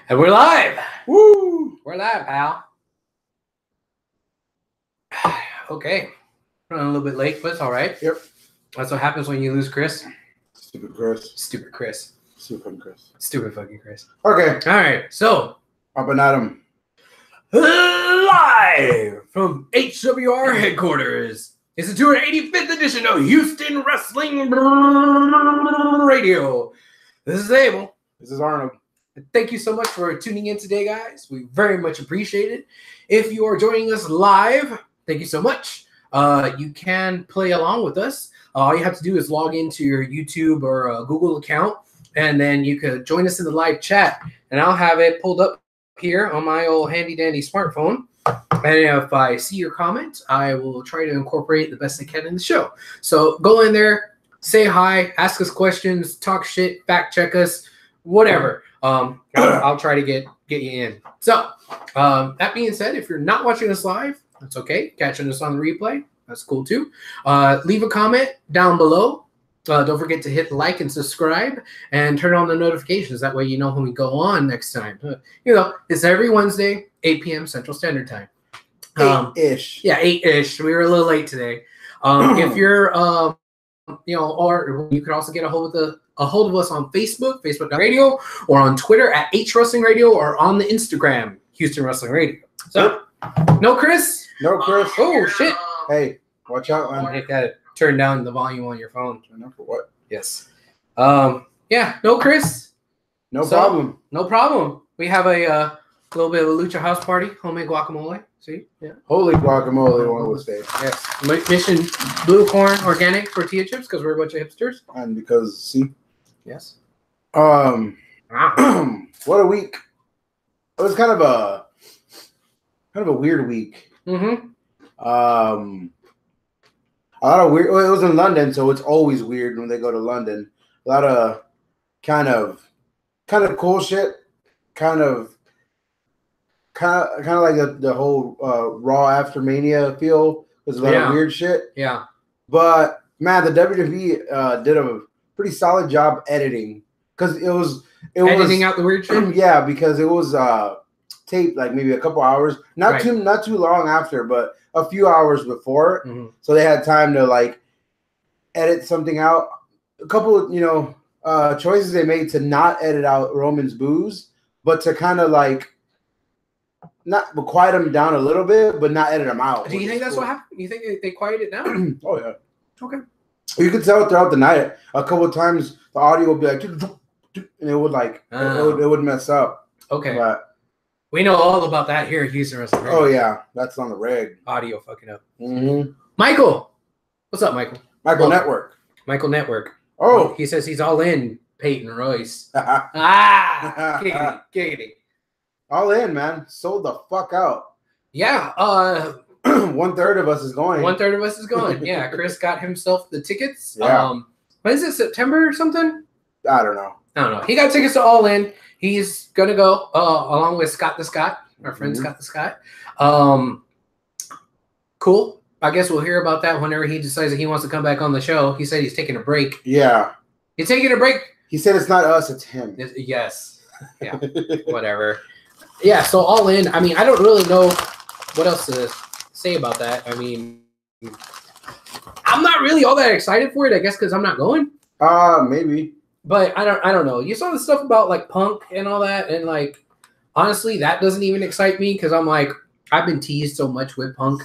And we're live. Woo! We're live, pal. Okay. Running a little bit late, but it's all right. Yep. That's what happens when you lose Chris. Stupid Chris. Stupid Chris. Stupid Chris. Stupid fucking Chris. Okay. All right. So, Up and at 'em. live from HWR headquarters. It's the 285th edition of Houston Wrestling Radio. This is Abel. This is Arnold. Thank you so much for tuning in today, guys. We very much appreciate it. If you are joining us live, thank you so much. You can play along with us. All you have to do is log into your YouTube or Google account, and then you could join us in the live chat. And I'll have it pulled up here on my old handy-dandy smartphone. And if I see your comment, I will try to incorporate the best I can in the show. So go in there, say hi, ask us questions, talk shit, fact check us, whatever. I'll try to get you in. So that being said, if you're not watching us live, that's okay. Catching us on the replay, that's cool too. Leave a comment down below. Don't forget to hit like and subscribe and turn on the notifications. That way you know when we go on next time. It's every Wednesday, 8 p.m. Central Standard Time. 8-ish. Yeah, 8-ish. We were a little late today. If you're, or you could also get a hold of us on Facebook, Facebook.radio, or on Twitter at HWrestling Radio, or on the Instagram, Houston Wrestling Radio. So, no Chris? No Chris. Oh, shit. Hey, watch out, man. You gotta turn down the volume on your phone. Turn up for what? Yes. Yeah, no Chris. No problem. No problem. We have a little bit of a Lucha house party, homemade guacamole. See? Yeah. Holy guacamole, one would say. Yes. Mission Blue Corn Organic tortilla chips because we're a bunch of hipsters. And because, see? Yes. What a week. It was kind of a weird week. Mm-hmm. A lot of weird. Well, it was in London, so it's always weird when they go to London. A lot of kind of cool shit. Kind of like the whole Raw after Mania feel. There's a lot of weird shit. Yeah. But man, the WWE did a pretty solid job editing because it was editing out the weird shit. Yeah, because it was taped like maybe a couple hours, not too long after, but a few hours before. Mm-hmm. So they had time to like edit something out. A couple of choices they made to not edit out Roman's boos, but to kind of like not quiet them down a little bit, but not edit them out. Do you think that's what happened? You think they quieted it down? Oh yeah. Okay. You could tell throughout the night. A couple of times the audio would be like, and it would like it would mess up. Okay. But we know all about that here at Houston Wrestling Radio. Oh yeah, that's on the reg. Audio fucking up. Mm-hmm. Michael, what's up, Michael? Michael Network. Michael Network. Oh, he says he's all in. Peyton Royce. Giggity. All in, man. Sold the fuck out. Yeah. 1/3 of us is going. 1/3 of us is going. Yeah. Chris got himself the tickets. Yeah. When is it? September or something? I don't know. He got tickets to All In. He's gonna go along with Scott the Scott, our friend Scott the Scott. Cool. I guess we'll hear about that whenever he decides that he wants to come back on the show. He said he's taking a break. Yeah. You're taking a break? He said it's not us, it's him. Yes. Yeah. Whatever. Yeah, so All In. I mean, I don't really know what else to say about that. I mean, I'm not really all that excited for it, I guess, because I'm not going. Maybe. But I don't know. You saw the stuff about like Punk and all that, and like honestly, that doesn't even excite me because I'm like, I've been teased so much with Punk.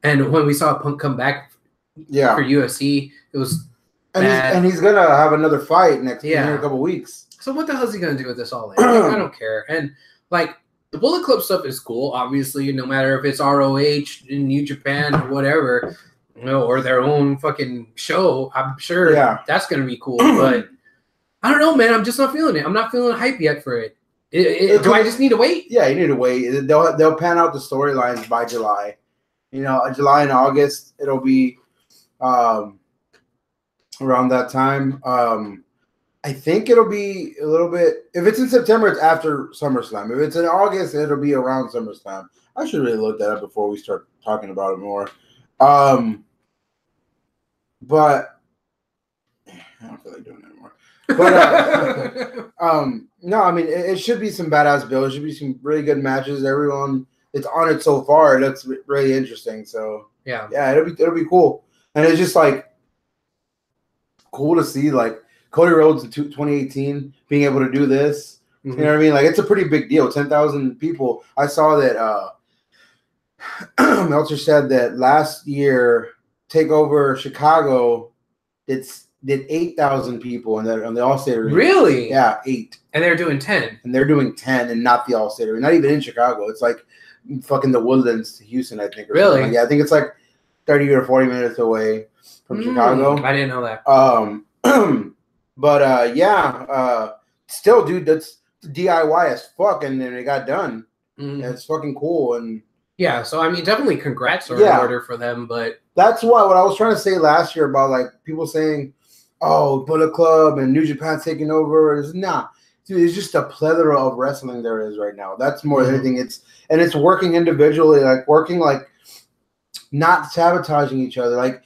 And when we saw Punk come back for UFC, it was and he's gonna have another fight in a couple weeks. So what the hell is he gonna do with this All In? I don't care. And like the Bullet Club stuff is cool, obviously, no matter if it's ROH in New Japan or whatever, or their own fucking show. I'm sure that's gonna be cool. But I don't know, man. I'm just not feeling it. I'm not feeling hype yet for it. Do I just need to wait? Yeah, you need to wait. They'll pan out the storylines by July. July and August, it'll be around that time. I think it'll be a little bit. If it's in September, it's after SummerSlam. If it's in August, it'll be around SummerSlam. I should really look that up before we start talking about it more. But I don't feel like doing it anymore. But No, I mean it should be some badass builds. It should be some really good matches. Everyone that's on it so far, it looks really interesting. So yeah, it'll be cool. And it's just like cool to see like Cody Rhodes in 2018 being able to do this. You know what I mean? Like it's a pretty big deal. 10,000 people. I saw that Meltzer said that last year TakeOver Chicago did 8,000 people on the All-State Arena. Really? Yeah, 8. And they're doing 10. And they're doing 10 and not the All-State Arena. Not even in Chicago. It's like fucking the Woodlands to Houston, I think. Or really? Like, yeah, I think it's like 30 or 40 minutes away from Chicago. I didn't know that. But still, dude, that's DIY as fuck, and then it got done. It's fucking cool. And yeah, so I mean, definitely congrats are in order for them, but that's what I was trying to say last year about like people saying, "Oh, Bullet Club and New Japan's taking over." It's not, dude. It's just a plethora of wrestling there is right now. That's more than anything. It's working individually, like working like not sabotaging each other. Like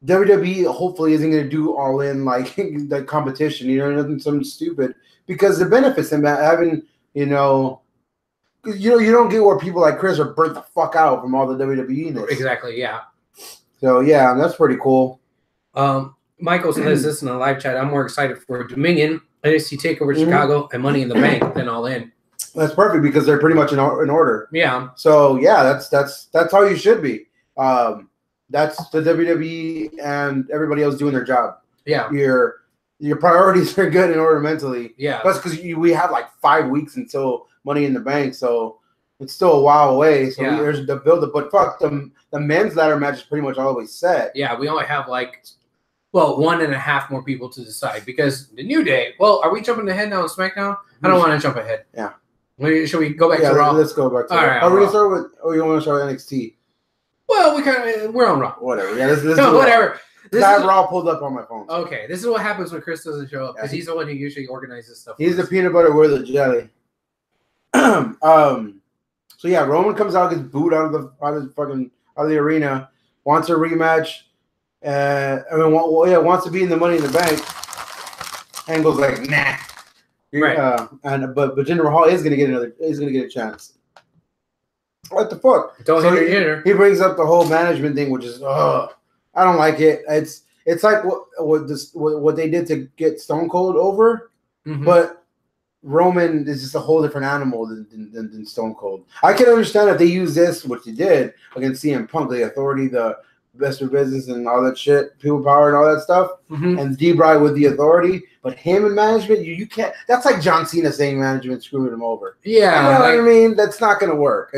WWE hopefully isn't going to do all in like the competition, you know, nothing something stupid because the benefits of having, you don't get where people like Chris are burnt the fuck out from all the WWE-ness. Exactly, yeah. So yeah, that's pretty cool. Michael says this in the live chat. I'm more excited for Dominion, NXT TakeOver Chicago, and Money in the Bank than All In. That's perfect because they're pretty much in order. Yeah. So yeah, that's how you should be. That's the WWE and everybody else doing their job. Yeah. Your priorities are good in order mentally. Yeah. Plus, because we have like 5 weeks until Money in the Bank, so it's still a while away. So there's the build up. But fuck, the men's ladder match is pretty much always set. Yeah, we only have like 1.5 more people to decide because the New Day. Well, are we jumping ahead now on SmackDown? I don't want to jump ahead. Yeah. Should we go back to Raw? Let's go back to Raw. All Raw. right. Are we gonna start with? Or you want to start with NXT? Well, we're on Raw. Whatever. Yeah. Let's no, whatever. Raw pulled up on my phone. Okay, this is what happens when Chris doesn't show up because he's the one who usually organizes stuff. He's the peanut butter, we're the jelly. So yeah, Roman comes out, gets booed out of the arena, wants a rematch. Wants to be in the Money in the Bank. Angle's like, nah. Right. But Jinder Mahal is gonna get a chance. What the fuck? Don't hit Jinder. He brings up the whole management thing, which is I don't like it. It's like what they did to get Stone Cold over, but Roman is just a whole different animal than Stone Cold. I can understand if they use this, which they did against CM Punk, the Authority, the Best of Business, and all that shit, People Power, and all that stuff, and D-Bry with the Authority. But him in management, you can't. That's like John Cena saying management screwing him over. Yeah, you know what I mean. That's not gonna work.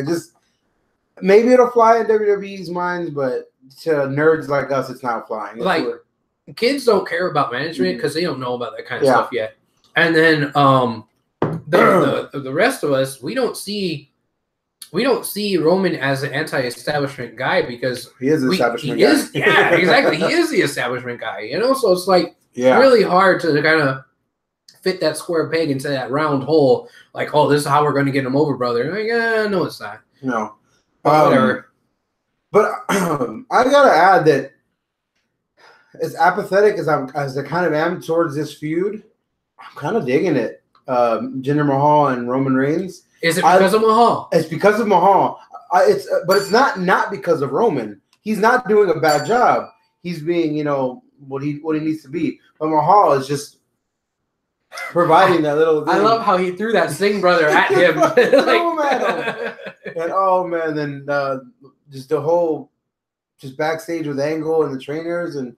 Maybe it'll fly in WWE's minds, but to nerds like us, it's not flying. Kids don't care about management because they don't know about that kind of stuff yet. And then the rest of us, we don't see Roman as an anti-establishment guy because he is the establishment guy. Yeah, exactly. He is the establishment guy. So it's like really hard to kind of fit that square peg into that round hole. Like, oh, this is how we're going to get him over, brother. Like, no, it's not. No. Whatever. But I gotta add that as apathetic as I kind of am towards this feud, I'm kind of digging it. Jinder Mahal and Roman Reigns. Is it because of Mahal? It's because of Mahal. But it's not because of Roman. He's not doing a bad job. He's being, what he needs to be. But Mahal is just providing that little thing. I love how he threw that Singh brother at him. Then just the whole backstage with Angle and the trainers and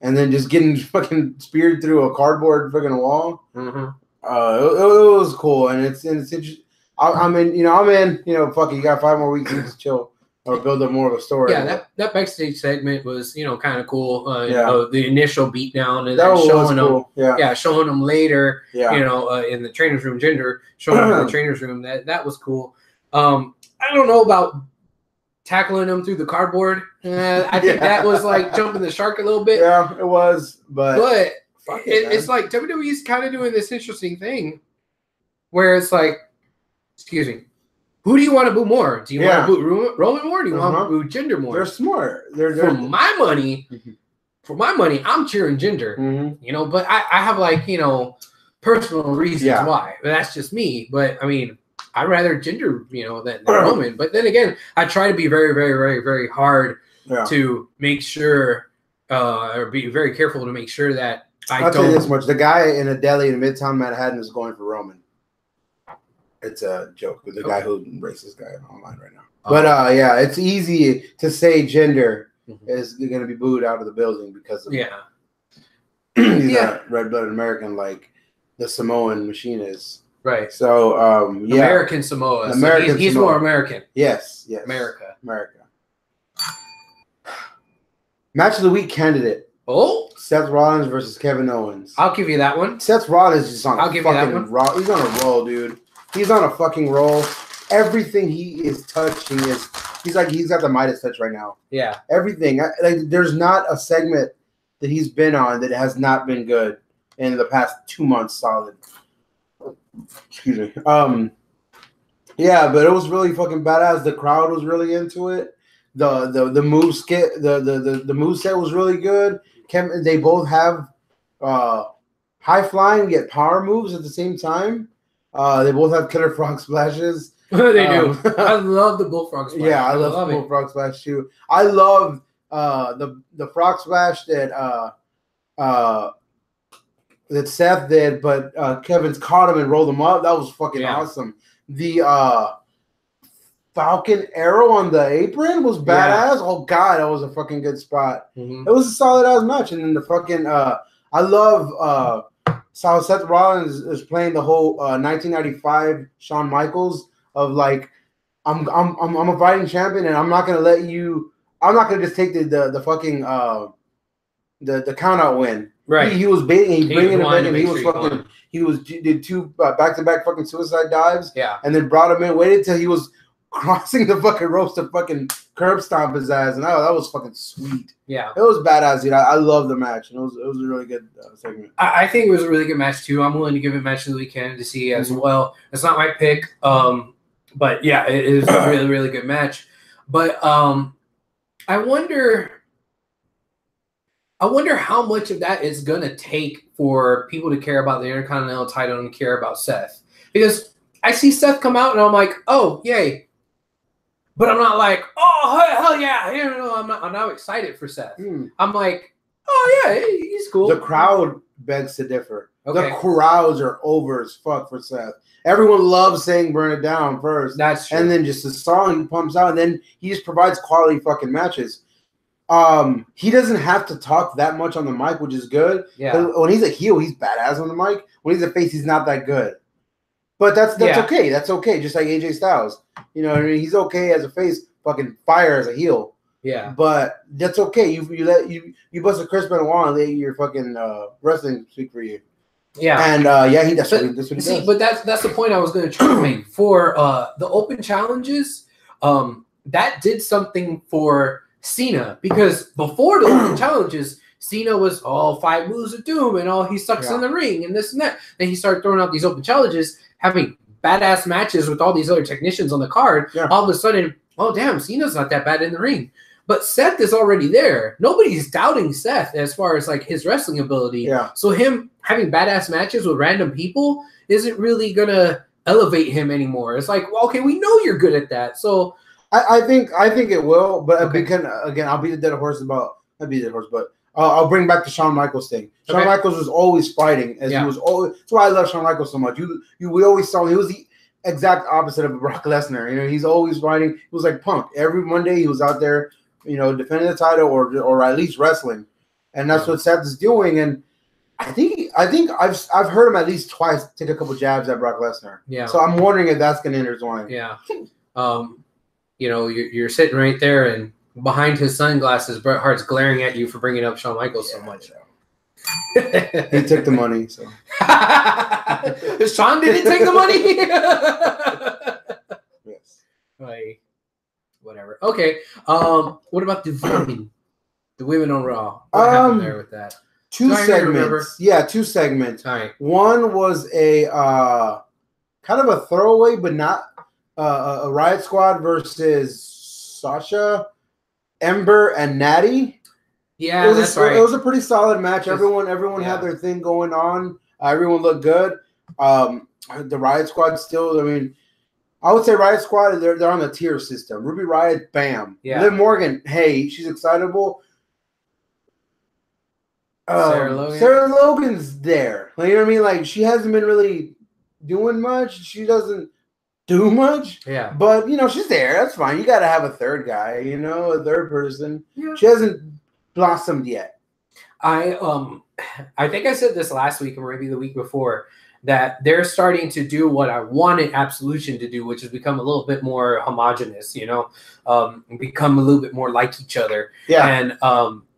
then just getting fucking speared through a cardboard fucking wall. It was cool, and it's interesting. I'm in. Fuck it, you got 5 more weeks to just chill or build up more of a story. Yeah, that backstage segment was, kind of cool. The initial beatdown and that showing cool. them, showing them later. Yeah. In the trainer's room, Jinder showing them in the trainer's room. That was cool. I don't know about tackling them through the cardboard. I think that was like jumping the shark a little bit. Yeah, it was, but it's like WWE's kind of doing this interesting thing where it's like, excuse me, who do you want to boo more? Do you want to boo Roman more? Or do you want to boo Jinder more? They're smart. For my money, I'm cheering Jinder. But I have personal reasons why. But that's just me. But I mean, I'd rather Jinder, than Roman. But then again, I try to be very, very, very, very hard to make sure, or be very careful to make sure that I'll tell you this much: the guy in a deli in Midtown Manhattan is going for Roman. It's a joke. The guy who embraced this guy online right now. But yeah, it's easy to say Jinder is going to be booed out of the building because of he's not red-blooded American like the Samoan Machine is. Right. So American Samoa. He's Samoa. more American. Yes. America. Match of the week candidate. Oh, Seth Rollins versus Kevin Owens. I'll give you that one. Seth Rollins is just on a fucking roll. He's on a roll, dude. He's on a fucking roll. Everything he is touching he's got the Midas touch right now. Yeah. Everything. There's not a segment that he's been on that has not been good in the past 2 months solid. Excuse me. Yeah, but it was really fucking badass. The crowd was really into it. The move skit, the move set was really good. They both have high flying yet power moves at the same time. They both have killer frog splashes. They do. I love the bullfrog splash. Yeah, I love the bullfrog splash too. I love the frog splash that Seth did, but Kevin's caught him and rolled him up. That was fucking awesome. The Falcon Arrow on the apron was badass. Oh god, that was a fucking good spot. It was a solid ass match, and then the fucking I love so Seth Rollins is playing the whole 1995 Shawn Michaels of like I'm a fighting champion, and I'm not gonna let you. I'm not gonna just take the fucking the count out win. Right. He was baiting. He bringing him in, and he was fucking. He did 2 back-to-back fucking suicide dives. Yeah. And then brought him in. Waited till he was crossing the fucking ropes to fucking curb stomp his ass, and that was fucking sweet. Yeah. It was badass, dude. I love the match, and it was a really good segment. I think it was a really good match too. I'm willing to give it match of the weekend to see as well. It's not my pick, but yeah, it is a really, really good match. But I wonder how much of that is gonna take for people to care about the Intercontinental title and care about Seth, because I see Seth come out and I'm like, oh yay, but I'm not like, oh hell yeah, I'm not excited for Seth. I'm like, oh yeah, he's cool. The crowd begs to differ. Okay. The crowds are over as fuck for Seth. Everyone loves saying "Burn It Down" first. That's true. And then just the song he pumps out, and then he just provides quality fucking matches. He doesn't have to talk that much on the mic, which is good. Yeah. When he's a heel, he's badass on the mic. When he's a face, he's not that good. But that's okay. That's okay. Just like AJ Styles, he's okay as a face, fucking fire as a heel. Yeah. But that's okay. You bust a Chris Benoit and let your fucking wrestling speak for you. Yeah. And that's what he does. But that's the point I was going to try to make for the open challenges. That did something for Cena, because before the open challenges, Cena was all 5 moves of doom and he sucks in the ring and this and that. Then he started throwing out these open challenges, having badass matches with all these other technicians on the card. Yeah. All of a sudden, oh damn, Cena's not that bad in the ring. But Seth is already there. Nobody's doubting Seth as far as like his wrestling ability. Yeah. So him having badass matches with random people isn't really gonna elevate him anymore. It's like, well, okay, we know you're good at that. So I think it will, but again, I'll beat the dead horse but I'll bring back the Shawn Michaels thing. Shawn Michaels was always fighting, he was always. That's why I love Shawn Michaels so much. We always saw him. He was the exact opposite of Brock Lesnar. He's always fighting. He was like Punk. Every Monday he was out there, defending the title or at least wrestling, and that's what Seth is doing. And I think I've heard him at least twice take a couple jabs at Brock Lesnar. Yeah. So I'm wondering if that's going to intertwine. Yeah. You're sitting right there, and behind his sunglasses, Bret Hart's glaring at you for bringing up Shawn Michaels so much. He took the money, so. Shawn didn't take the money? Yes. Like, whatever. Okay. What about the women? The women on Raw. What happened there with that? 2 segments. Yeah, 2 segments. All right. One was a kind of a throwaway, but not a Riot Squad versus Sasha, Ember, and Natty. Yeah, that's right. It was a pretty solid match. Everyone had their thing going on. Everyone looked good. The Riot Squad still, I mean, I would say Riot Squad, they're on the tier system. Ruby Riot, bam. Yeah. Liv Morgan, hey, she's excitable. Sarah Logan's there. Like, you know what I mean? Like, she hasn't been really doing much. She doesn't do much. Yeah. But, you know, she's there. That's fine. You got to have a third guy, you know, a third person. Yeah. She hasn't blossomed yet. I think I said this last week or maybe the week before that they're starting to do what I wanted Absolution to do, which is become a little bit more homogenous, you know, become a little bit more like each other. Yeah. And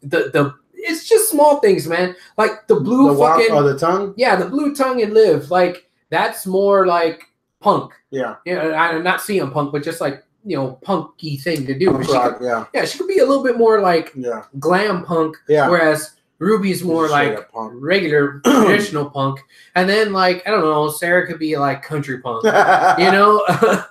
the it's just small things, man. Like the blue the tongue? Yeah, the blue tongue and Liv. Like, that's more like Punk. Yeah. I'm not CM Punk, but just like, you know, punky thing to do. She could be a little bit more like glam punk, whereas Ruby's more like regular traditional punk. And then, like, I don't know, Sarah could be like country punk. You know?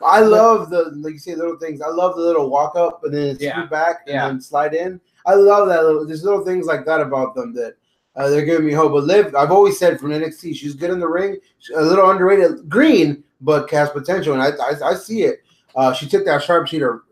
I love like you say, little things. I love the little walk up and then scoot back and then slide in. I love that there's little things like that about them that they're giving me hope. But Liv, I've always said from NXT, she's good in the ring, she's a little underrated, green, but has potential, and I see it. She took that sharpshooter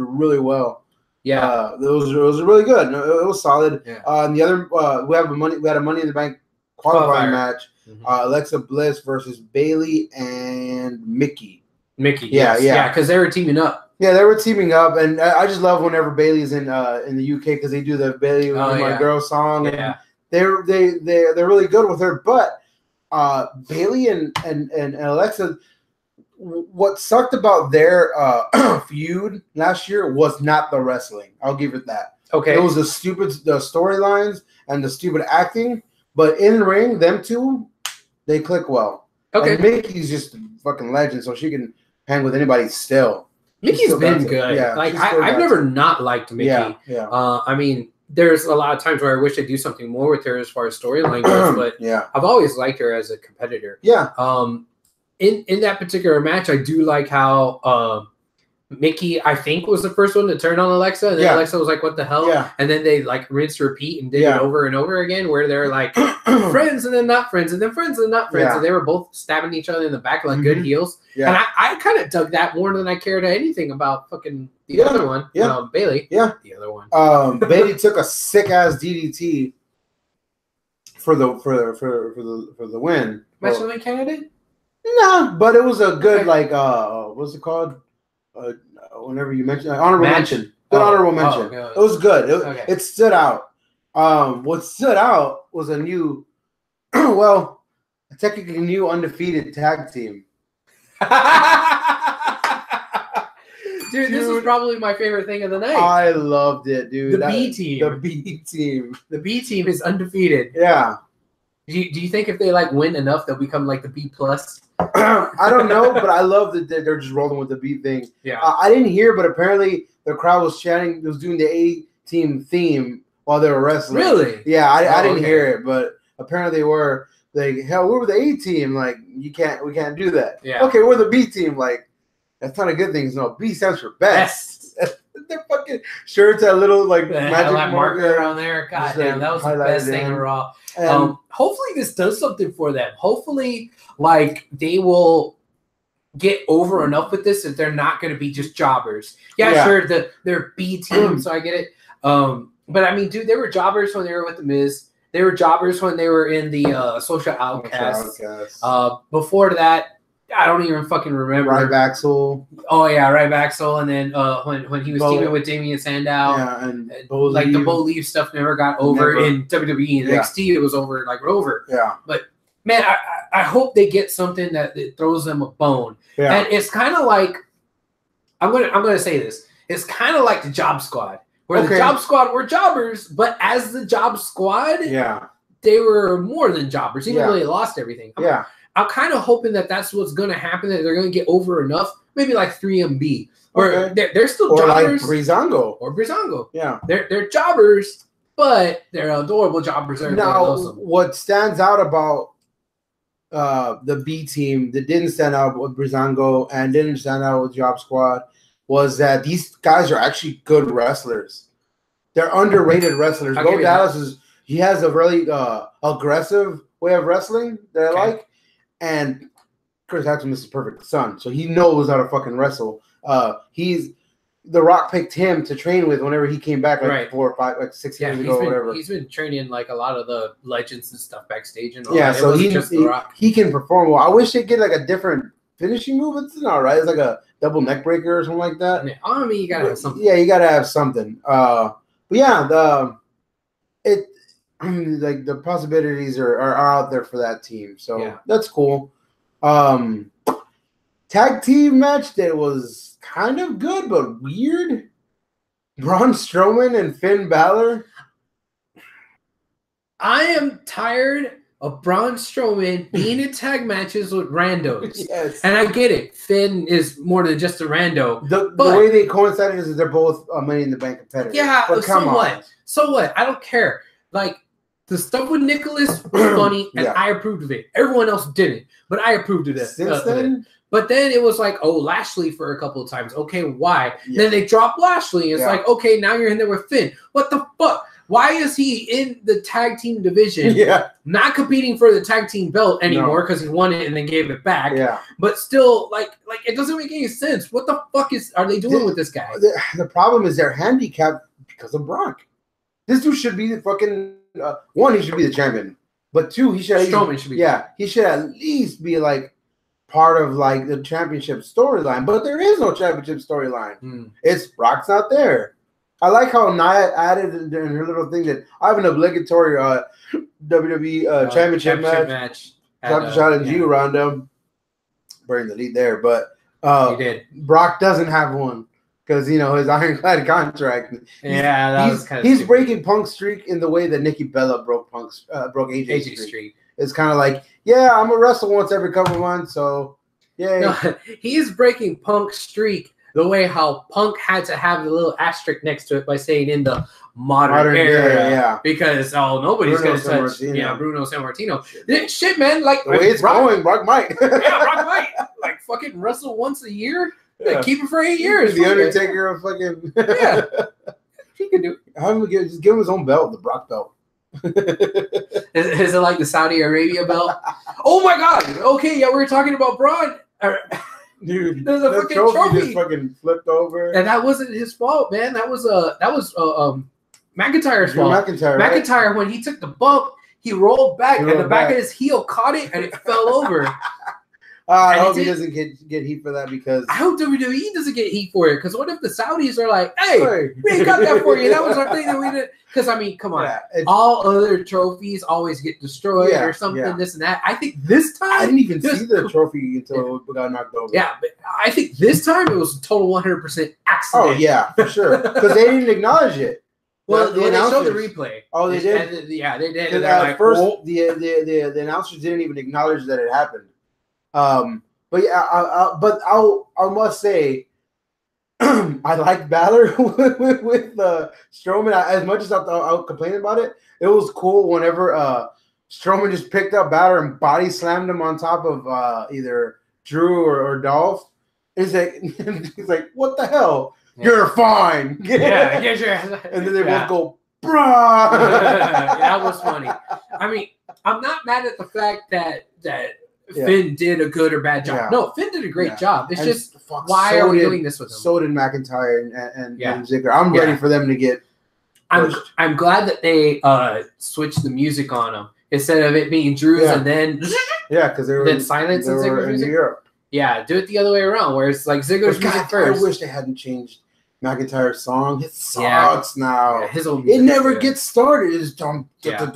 really well. Yeah, it was really good. It was solid. Yeah. And the other we had a Money in the Bank qualifying match. Alexa Bliss versus Bailey and Mickey. Yeah, because they were teaming up. Yeah, they were teaming up, and I just love whenever Bailey's in the UK because they do the Bailey with My Girl song. Yeah, they're really good with her. But Bailey and Alexa, what sucked about their feud last year was not the wrestling. I'll give it that. Okay, it was the storylines and the stupid acting. But in the ring, them two, they click well. Okay, and Mickey's just a fucking legend, so she can hang with anybody still. Mickey's been good. Yeah, like I've never not liked Mickey. Yeah. I mean, there's a lot of times where I wish I'd do something more with her as far as storyline goes, but I've always liked her as a competitor. Yeah. In that particular match, I do like how Mickey, I think, was the first one to turn on Alexa, and then Alexa was like, "What the hell?" Yeah. And then they like rinse, repeat, and did it over and over again, where they're like friends and then not friends, and then friends and not friends, and they were both stabbing each other in the back like good heels. Yeah. And I kind of dug that more than I cared anything about fucking the other one, Bailey. Yeah, the other one. Bailey took a sick ass DDT for the win. Match of the candidate? No, but it was a good what's it called? Whenever you mention honorable mention, good honorable mention. It was good. It stood out. What stood out was a new, technically new undefeated tag team. Dude, this was probably my favorite thing of the night. I loved it, dude. The B team. The B team. The B team is undefeated. Yeah. Do you think if they like win enough, they'll become like the B plus? I don't know, but I love that they're just rolling with the B thing. Yeah. I didn't hear, but apparently the crowd was chanting, was doing the A team theme while they were wrestling. Really? Yeah, I didn't hear it, but apparently they were. Like, hell, we were the A team. Like, we can't do that. Yeah. Okay, we're the B team. Like, that's not a good thing. No, B stands for best. Their fucking shirts had little like magic marker on there. God damn, that was the best thing in Raw. Hopefully this does something for them. Hopefully, like, they will get over enough with this that they're not going to be just jobbers. Yeah, sure, they're B team, so I get it. But I mean, dude, they were jobbers when they were with the Miz. They were jobbers when they were in the Social Outcasts. Before that, I don't even fucking remember. Ryback. Oh yeah, Ryback. And then when he was teaming with Damian Sandow, and the Bo Leave stuff never got over in WWE and NXT. It was over over. Yeah. But man, I hope they get something that throws them a bone. Yeah. And it's kind of like I'm gonna say this. It's kind of like the Job Squad. Where the Job Squad were jobbers, but as the Job Squad, they were more than jobbers, even though they lost everything. I'm kind of hoping that that's what's going to happen, that they're going to get over enough, maybe like 3MB, where they're still jobbers. Or like Breezango. Yeah. They're jobbers, but they're adorable jobbers. Now, what stands out about the B team that didn't stand out with Breezango and didn't stand out with Job Squad was that these guys are actually good wrestlers. They're underrated wrestlers. Bo Dallas he has a really aggressive way of wrestling that I like. And Chris Hexum is his perfect son, so he knows how to fucking wrestle. The Rock picked him to train with whenever he came back, like 4 or 5, like 6 years ago, or whatever. He's been training like a lot of the legends and stuff backstage and all that. So he can perform well. I wish they'd get like a different finishing move. It's all right. It's like a double neck breaker or something like that. Yeah, I mean, you gotta have something. Yeah, you gotta have something. But yeah, like the possibilities are out there for that team. So that's cool. Tag team match that was kind of good but weird. Braun Strowman and Finn Balor. I am tired of Braun Strowman being in tag matches with randos. Yes. And I get it. Finn is more than just a rando. The way they coincided is they're both Money in the Bank competitors. Yeah, but so what? So what? I don't care. Like, the stuff with Nicholas was funny, and I approved of it. Everyone else didn't, but I approved of it. Since then? But then it was like, oh, Lashley for a couple of times. Okay, why? Then they dropped Lashley. It's like, okay, now you're in there with Finn. What the fuck? Why is he in the tag team division? Not competing for the tag team belt anymore because he won it and then gave it back. But still, like it doesn't make any sense. What the fuck are they doing with this guy? The problem is they're handicapped because of Brock. This dude should be the fucking one. He should be the champion. But two, he should. Strowman should be. Yeah, he should at least be like part of like the championship storyline. But there is no championship storyline. It's Brock's not there. I like how Nia added in her little thing that I have an obligatory WWE championship match. Shot and Gio Rondo. Burying the lead there, but he did. Brock doesn't have one because his ironclad contract. Yeah, that was kind of. He's breaking Punk's streak in the way that Nikki Bella broke AJ's streak. It's kind of like, I'm gonna wrestle once every couple of months, so No, he's breaking Punk's streak the way how Punk had to have the little asterisk next to it by saying in the modern era. Because nobody's gonna touch Bruno Sammartino. Shit, man, like the way it's going, Brock might. Brock might like fucking wrestle once a year. Keep it for 8 years. The Undertaker of fucking he can do it. Just give him his own belt, the Brock belt. Is it like the Saudi Arabia belt? Oh my god! Okay, we were talking about Braun. Dude, there's a fucking trophy just fucking flipped over, and that wasn't his fault, man. That was McIntyre's fault. McIntyre, when he took the bump, he rolled back, and the back of his heel caught it, and it fell over. I hope he doesn't get heat for that because I hope WWE doesn't get heat for it. Because what if the Saudis are like, "Hey, we ain't got that for you. That was our thing that we did." Because I mean, come on, all other trophies always get destroyed or something, this and that. I think this time I didn't even see the trophy until it got knocked over. Yeah, but I think this time it was a total 100% accident. Oh yeah, for sure. Because they didn't acknowge it. Well, they showed the replay. Oh, they did. They did. Because at first, the announcers didn't even acknowledge that it happened. But yeah, I must say, I like Balor with Strowman. As much as I'll complain about it, it was cool whenever Strowman just picked up Balor and body slammed him on top of either Drew or Dolph. He's like, what the hell? Yeah. You're fine. Yeah, and then they both go, bruh. That was funny. I mean, I'm not mad at the fact that Finn did a good or bad job. No, Finn did a great job. It's just why are we doing this with him? So did McIntyre and Ziggler. I'm ready for them to get pushed. I'm glad that they switched the music on them instead of it being Drew's and then because they were then silence and Ziggler's music. Europe. Yeah, do it the other way around where it's like Ziggler's music first. I wish they hadn't changed McIntyre's song. It sucks now. Yeah, his own it never gets started. It's dum. Just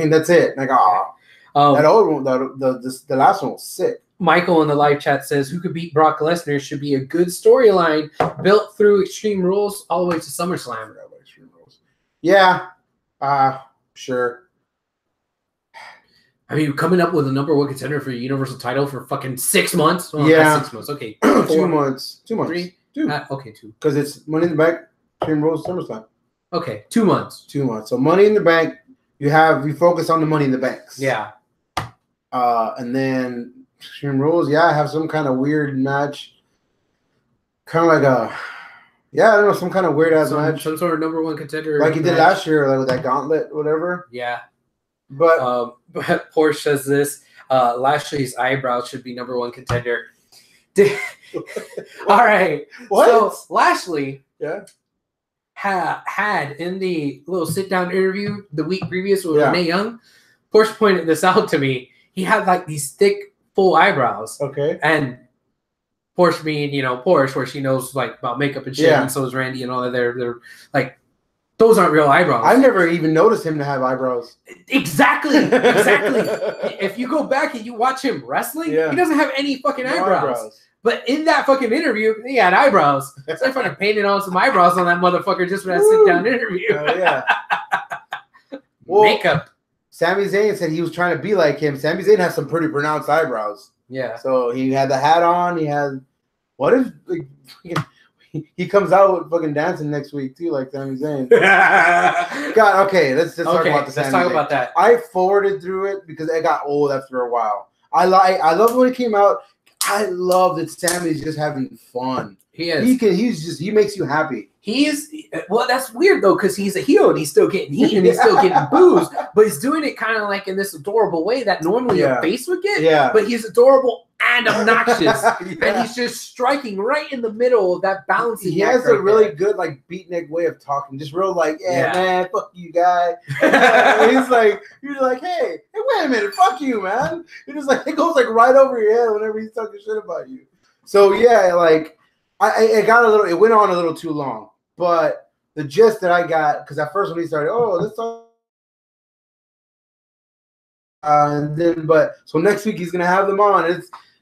that's it. Like that old one, the last one was sick. Michael in the live chat says, "Who could beat Brock Lesnar should be a good storyline built through Extreme Rules all the way to SummerSlam." Yeah, sure. I mean, coming up with a number one contender for a Universal title for fucking 6 months. Well, 6 months. Okay, 2 months. 2 months. 3. 2. Okay, 2. Because it's Money in the Bank, Extreme Rules, SummerSlam. Okay, 2 months. 2 months. So Money in the Bank, you focus on the Money in the Banks. Yeah. And then Extreme Rules, have some kind of weird match. Kind of like I don't know, some kind of weird ass match. Some sort of number one contender. Like you did last year, like with that gauntlet, whatever. Yeah. But Porsche says this. Lashley's eyebrows should be number one contender. All right. What? So Lashley yeah. had in the little sit-down interview the week previous with Yeah. Renee Young, Porsche pointed this out to me. He had like these thick, full eyebrows. Okay. And Porsche being, Porsche, where she knows like about makeup and shit, Yeah. and so is Randy and all that. They're like, those aren't real eyebrows. I've never even noticed him to have eyebrows. Exactly. If you go back and you watch him wrestling, Yeah. he doesn't have any fucking No eyebrows. But in that fucking interview, he had eyebrows. So I fucking painted on some eyebrows on that motherfucker just for that sit-down interview. Yeah. Well, Makeup. Sami Zayn said he was trying to be like him. Sami Zayn has some pretty pronounced eyebrows. Yeah. So he had the hat on. He had. What if he comes out with fucking dancing next week too, like Sami Zayn? God. Okay. Let's talk about the Sami Let's talk Zayn. about that. I forwarded through it because it got old after a while. I love when it came out. I love that Sammy's just having fun. He is. He makes you happy. Well, that's weird though, because he's a heel and he's still getting heat and he's still getting boos, but he's doing it kind of like in this adorable way that normally a face would get. Yeah. But he's adorable and obnoxious. Yeah. And he's just striking right in the middle of that balancing. He has a really good like beatnik way of talking, just real like, yeah. Man, fuck you, guy. He's like, you're like, hey, wait a minute, fuck you, man. It just like it goes like right over your head whenever he's talking shit about you. So yeah, like it went on a little too long, but the gist that I got, because at first when he started, let's talk. So next week he's gonna have them on.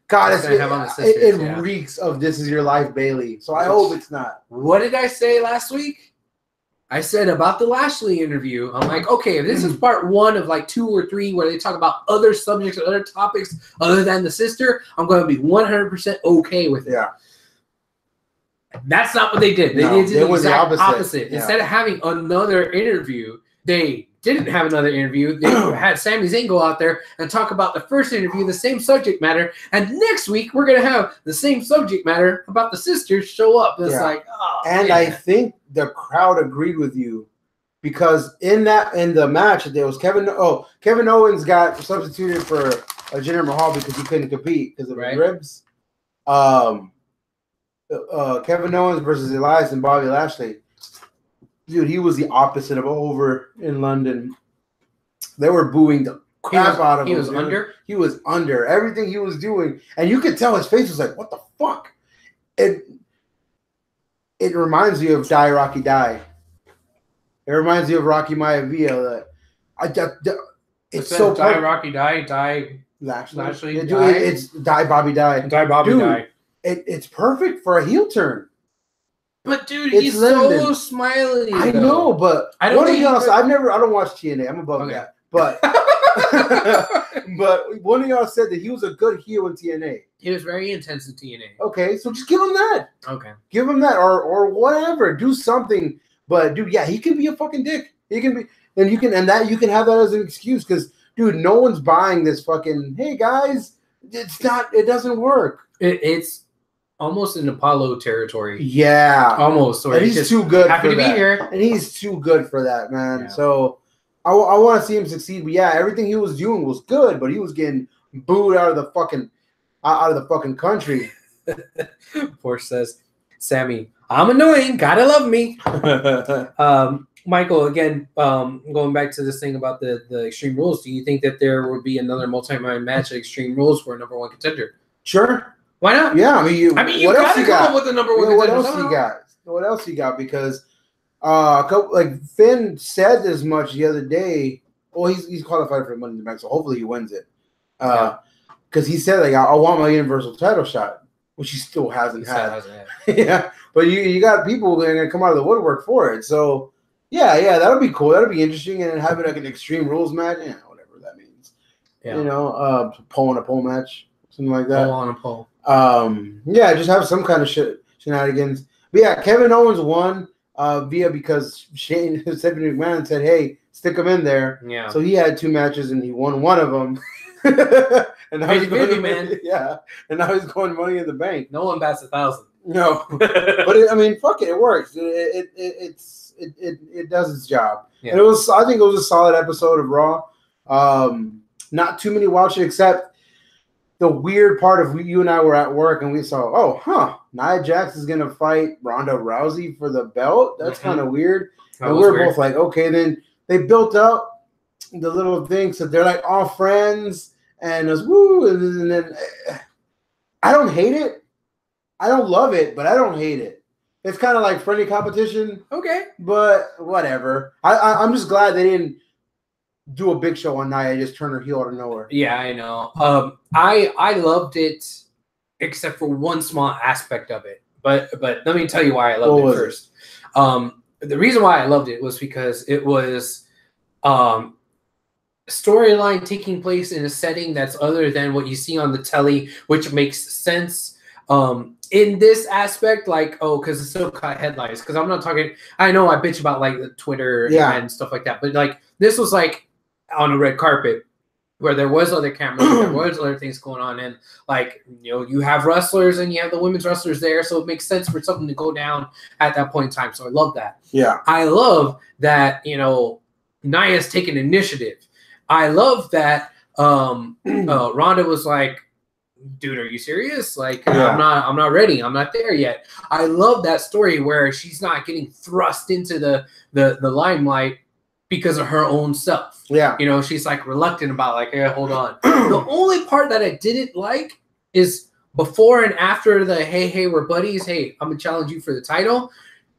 It reeks of This Is Your Life, Bailey. So I hope it's not. What did I say last week? I said about the Lashley interview. I'm like, okay, if this is part one of like 2 or 3 where they talk about other subjects or other topics other than the sister, I'm going to be 100% okay with it. Yeah. That's not what they did. They did the exact opposite. Yeah. Instead of having another interview, they didn't have another interview. They had Sami Zayn go out there and talk about the first interview, the same subject matter. And next week, we're going to have the same subject matter about the sisters show up. It's like, And man. I think the crowd agreed with you because in the match, there was Kevin Owens got substituted for Jinder Mahal because he couldn't compete because of his ribs. Kevin Owens versus Elias and Bobby Lashley. Dude, he was the opposite of over in London. They were booing the crap out of him. He was under? He was under. Everything he was doing. And you could tell his face was like, what the fuck? It reminds you of Die Rocky Die. It reminds you of Rocky Maivia. It's so Die Rocky Die Lashley. Yeah, dude, it's Die Bobby Die. Die Bobby Die. It's perfect for a heel turn. But dude, he's so smiley. I know, but I don't watch TNA. I'm above that. But but one of y'all said that he was a good heel in TNA. He was very intense in TNA. Okay, so just give him that. Okay. Give him that or whatever. Do something. But dude, yeah, he can be a fucking dick. He can be, and you can have that as an excuse because dude, no one's buying this fucking. Hey guys, it doesn't work. It's almost in Apollo territory. Yeah. Almost. And he's too good happy for to that. be here. And he's too good for that, man. Yeah. So I want to see him succeed. But yeah, everything he was doing was good, but he was getting booed out of the fucking country. Porsche says, Sammy, I'm annoying. Gotta love me. Michael, again, going back to this thing about the Extreme Rules, do you think that there would be another multi-man match at Extreme Rules for a number one contender? Sure. Why not? Yeah, I mean, you what else you got? With the number one what else you got? What else you got? Because Finn said as much the other day. Well, he's qualified for Money in the Bank, so hopefully he wins it. Because he said I want my Universal title shot, which he still hasn't had. Yeah, but you got people that are gonna come out of the woodwork for it. So yeah, that'll be cool. That'll be interesting, and having like an Extreme Rules match, whatever that means. Yeah. Pole on a pole match, something like that. Pole on a pole. Yeah, just have some kind of shenanigans. But yeah, Kevin Owens won because Stephanie McMahon said, "Hey, stick him in there." Yeah. So he had 2 matches and he won one of them. And now he's going man. Yeah, and now he's going Money in the Bank. No one bats 1,000. No, but fuck it, it works. It does its job. Yeah. And I think it was a solid episode of Raw. Not too many wild shit except the weird part of you and I were at work and we saw, Nia Jax is going to fight Ronda Rousey for the belt. That's kind of weird. And we're both like, okay, then they built up the little thing. So they're like all friends and it was woo. And then I don't hate it. I don't love it, but I don't hate it. It's kind of like friendly competition. Okay. But whatever. I'm just glad they didn't do a big show on Nia and just turn her heel out of nowhere. Yeah, I know. I loved it, except for one small aspect of it. But let me tell you why I loved it first. The reason why I loved it was because it was storyline taking place in a setting that's other than what you see on the telly, which makes sense. In this aspect, like, because it's still caught headlines. Because I'm not talking. I know I bitch about like the Twitter and stuff like that, but like this was like on a red carpet where there was other cameras, there was other things going on, and like you have wrestlers and you have the women's wrestlers there, so it makes sense for something to go down at that point in time. So I love that. Yeah, I love that Nia's taking initiative. I love that Ronda was like, dude, are you serious? Like, I'm not ready. I'm not there yet. I love that story where she's not getting thrust into the limelight because of her own self. Yeah. She's like reluctant about like, hey, hold on. The only part that I didn't like is before and after the, hey, we're buddies. Hey, I'm going to challenge you for the title.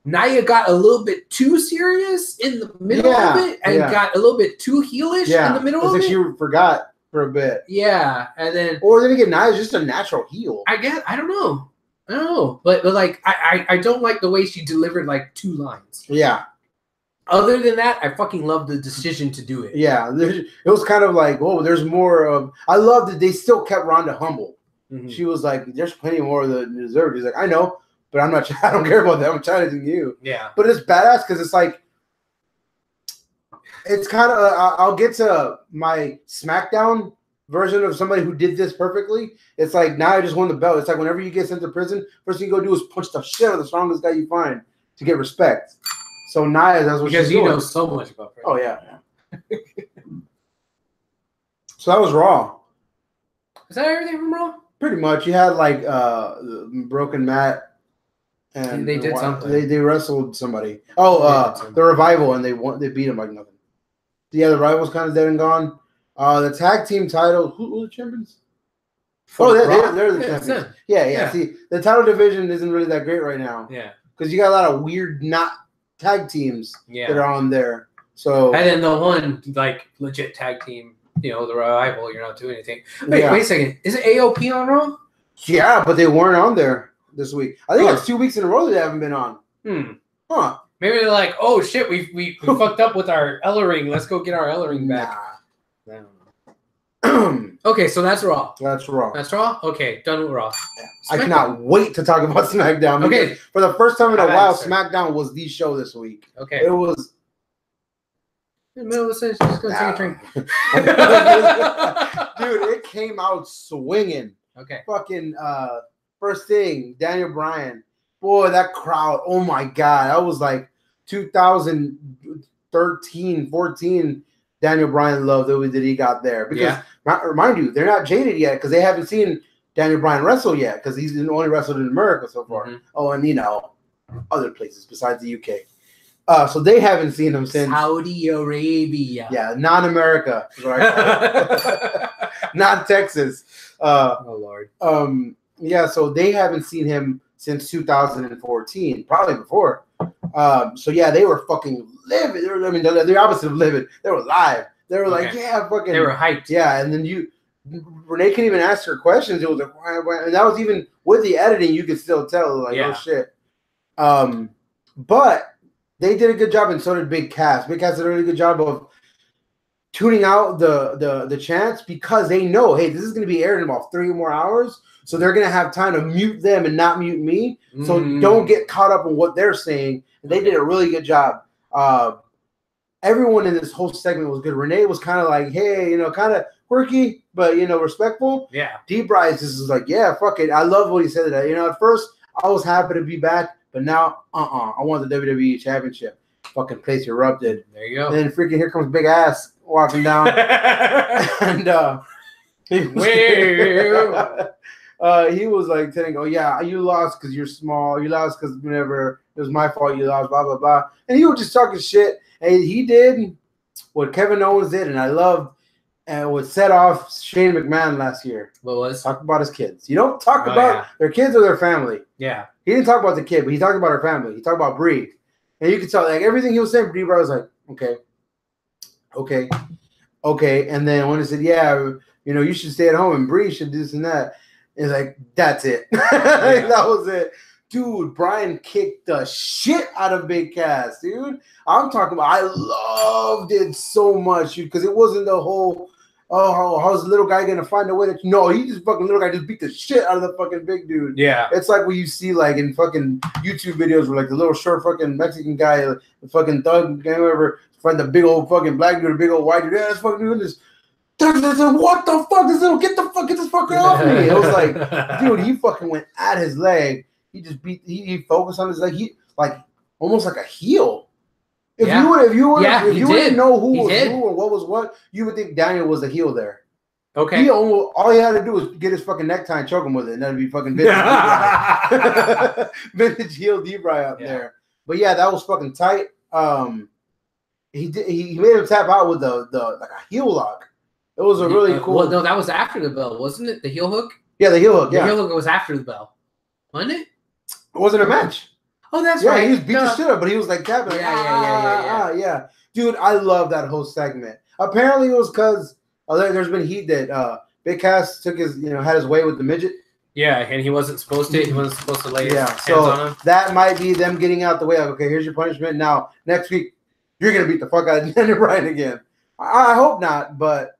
Nia got a little bit too serious in the middle of it and got a little bit too heelish in the middle of it. It's like she forgot for a bit. Yeah. And then. Or then again, Nia's just a natural heel. I guess. I don't know. But like, I don't like the way she delivered like 2 lines. Yeah. Other than that, I fucking love the decision to do it. Yeah. It was kind of like, there's more of. I love that they still kept Ronda humble. Mm-hmm. She was like, there's plenty more than deserved. He's like, I know. But I don't care about that. I'm challenging you. Yeah. But it's badass because it's like, it's kind of, I'll get to my SmackDown version of somebody who did this perfectly. It's like, now I just won the belt. It's like whenever you get sent to prison, first thing you go do is punch the shit out of the strongest guy you find to get respect. So Nia, that's what she's doing. Because you know so much about prison. Oh, yeah. So that was Raw. Is that everything from Raw? Pretty much. You had like Broken Matt. And they did something. They wrestled somebody. The Revival, and they beat him like nothing. Yeah, the Revival's kind of dead and gone. The tag team title, who are the champions? They're the champions. Yeah. See, the title division isn't really that great right now. Yeah. Because you got a lot of weird not tag teams that are on there. So and then the one like legit tag team, the Revival, you're not doing anything. Wait a second. Is it AOP on Raw? Yeah, but they weren't on there this week. I think it's 2 weeks in a row that they haven't been on. Huh. Maybe they're like, oh shit, we fucked up with our Ellering. Let's go get our Ellering back. Nah. Okay, so that's Raw. That's Raw. That's Raw? Okay, done with Raw. I cannot wait to talk about SmackDown. Okay. For the first time in a while, SmackDown was the show this week. Okay. It was. In the middle of the sentence, just going to take a drink. Dude, it came out swinging. Okay. Fucking, first thing, Daniel Bryan. Boy, that crowd. Oh, my God. That was like 2013, 14 Daniel Bryan love that he got there. Because, remind you, they're not jaded yet because they haven't seen Daniel Bryan wrestle yet because he's only wrestled in America so far. Mm-hmm. Oh, and, other places besides the UK. So they haven't seen him since Saudi Arabia. Yeah, non-America. Not Texas. Oh, Lord. Yeah, so they haven't seen him since 2014, probably before. So yeah, they were fucking livid. They're the opposite of livid. They were live. They were like, fucking. They were hyped. Yeah, and then Renee couldn't even ask her questions. It was like, why? And that was even with the editing, you could still tell, like, oh shit. But they did a good job, and so did Big Cass. Big Cass did a really good job of tuning out the chants because they know, hey, this is going to be aired in about 3 more hours. So they're going to have time to mute them and not mute me. So don't get caught up in what they're saying. And they did a really good job. Everyone in this whole segment was good. Renee was kind of like, hey, kind of quirky, but, respectful. Yeah. D-Bryce is like, yeah, fuck it. I love what he said today. At first, I was happy to be back. But now, I want the WWE Championship. Fucking place erupted. There you go. And then freaking here comes Big Ass walking down, and he was like saying, "Oh yeah, you lost because you're small. You lost because whenever it was my fault, you lost." Blah blah blah. And he was just talking shit. And he did what Kevin Owens did, and I loved. And what set off Shane McMahon last year. What was? Talk about his kids. You don't talk about their kids or their family. Yeah. He didn't talk about the kid, but he talked about her family. He talked about Brie. And you could tell, like, everything he was saying, Brie was like, okay. And then when he said, yeah, you know, you should stay at home and Brie should do this and that, it's like, that's it. That was it. Dude, Brian kicked the shit out of Big Cass, dude. I'm talking about, I loved it so much, because it wasn't the whole, how's the little guy gonna find a way to? No, he just fucking little guy just beat the shit out of the fucking big dude. Yeah, it's like what you see like in fucking YouTube videos where like the little short fucking Mexican guy, the fucking thug, whatever, find the big old fucking black dude, a big old white dude. Yeah, that's fucking doing this. What the fuck? This little get this fucker off me. It was like, dude, he fucking went at his leg. He just beat. He focused on his leg. He like almost like a heel. If you didn't know who was who or what was what, you would think Daniel was the heel there. Okay. All he had to do was get his fucking necktie and choke him with it, and that'd be fucking vintage heel D-Bry out there. But yeah, that was fucking tight. He made him tap out with the like a heel lock. It was a really cool. Well, no, that was after the bell, wasn't it? The heel hook. Yeah, the heel hook. The heel hook was after the bell, wasn't it? It wasn't a match. Oh, that's right. He was beat the shit up, but he was like tapping. Yeah. Dude, I love that whole segment. Apparently, it was because there's been heat that Big Cass took his, had his way with the midget. Yeah, and he wasn't supposed to. He wasn't supposed to lay his hands so on him. That might be them getting out the way. Like, okay, here's your punishment. Now, next week, you're gonna beat the fuck out of Daniel Bryan again. I hope not, but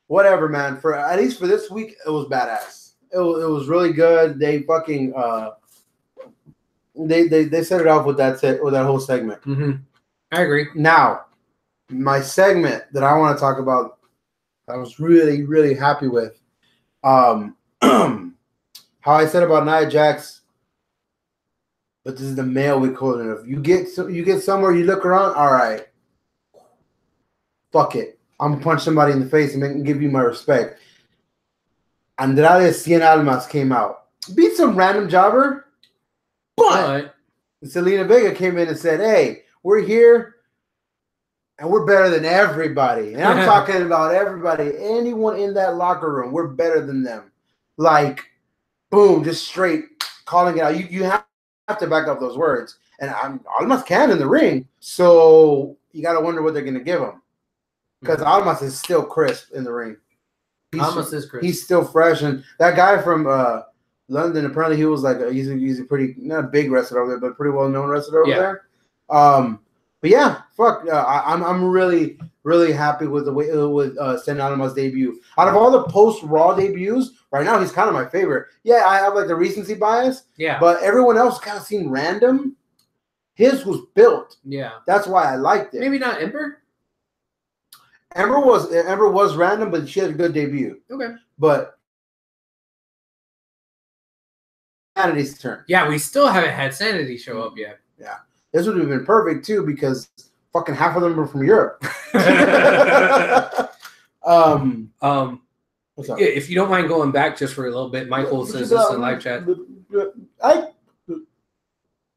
whatever, man. For at least for this week, it was badass. It was really good. They fucking they set it off with that whole segment. Mm-hmm. I agree. Now, my segment that I want to talk about, I was really, really happy with. How I said about Nia Jax, but this is the male we call it. If you get somewhere, you look around, all right, fuck it. I'm gonna punch somebody in the face and give you my respect. Andrade Cien Almas came out, beat some random jobber, but Selena Vega came in and said, "Hey, we're here, and we're better than everybody." And I'm talking about everybody, anyone in that locker room. We're better than them. Like, boom, just straight calling it out. You have to back up those words. And Almas can in the ring, so you got to wonder what they're going to give him. Because Almas is still crisp in the ring. Almas is crisp. He's still fresh. And that guy from London, apparently he was like, he's a pretty, not a big wrestler over there, but pretty well-known wrestler over there. But yeah, fuck. I'm really, really happy with the way with Cien Almas' debut. Out of all the post-Raw debuts, right now he's kind of my favorite. Yeah, I have like the recency bias. Yeah. But everyone else kind of seemed random. His was built. Yeah. That's why I liked it. Maybe not Ember. Ember was random, but she had a good debut. Okay. But Sanity's turn. Yeah, we still haven't had Sanity show up yet. Yeah. This would have been perfect too because fucking half of them are from Europe. What's up? If you don't mind going back just for a little bit, Michael says this in live chat. I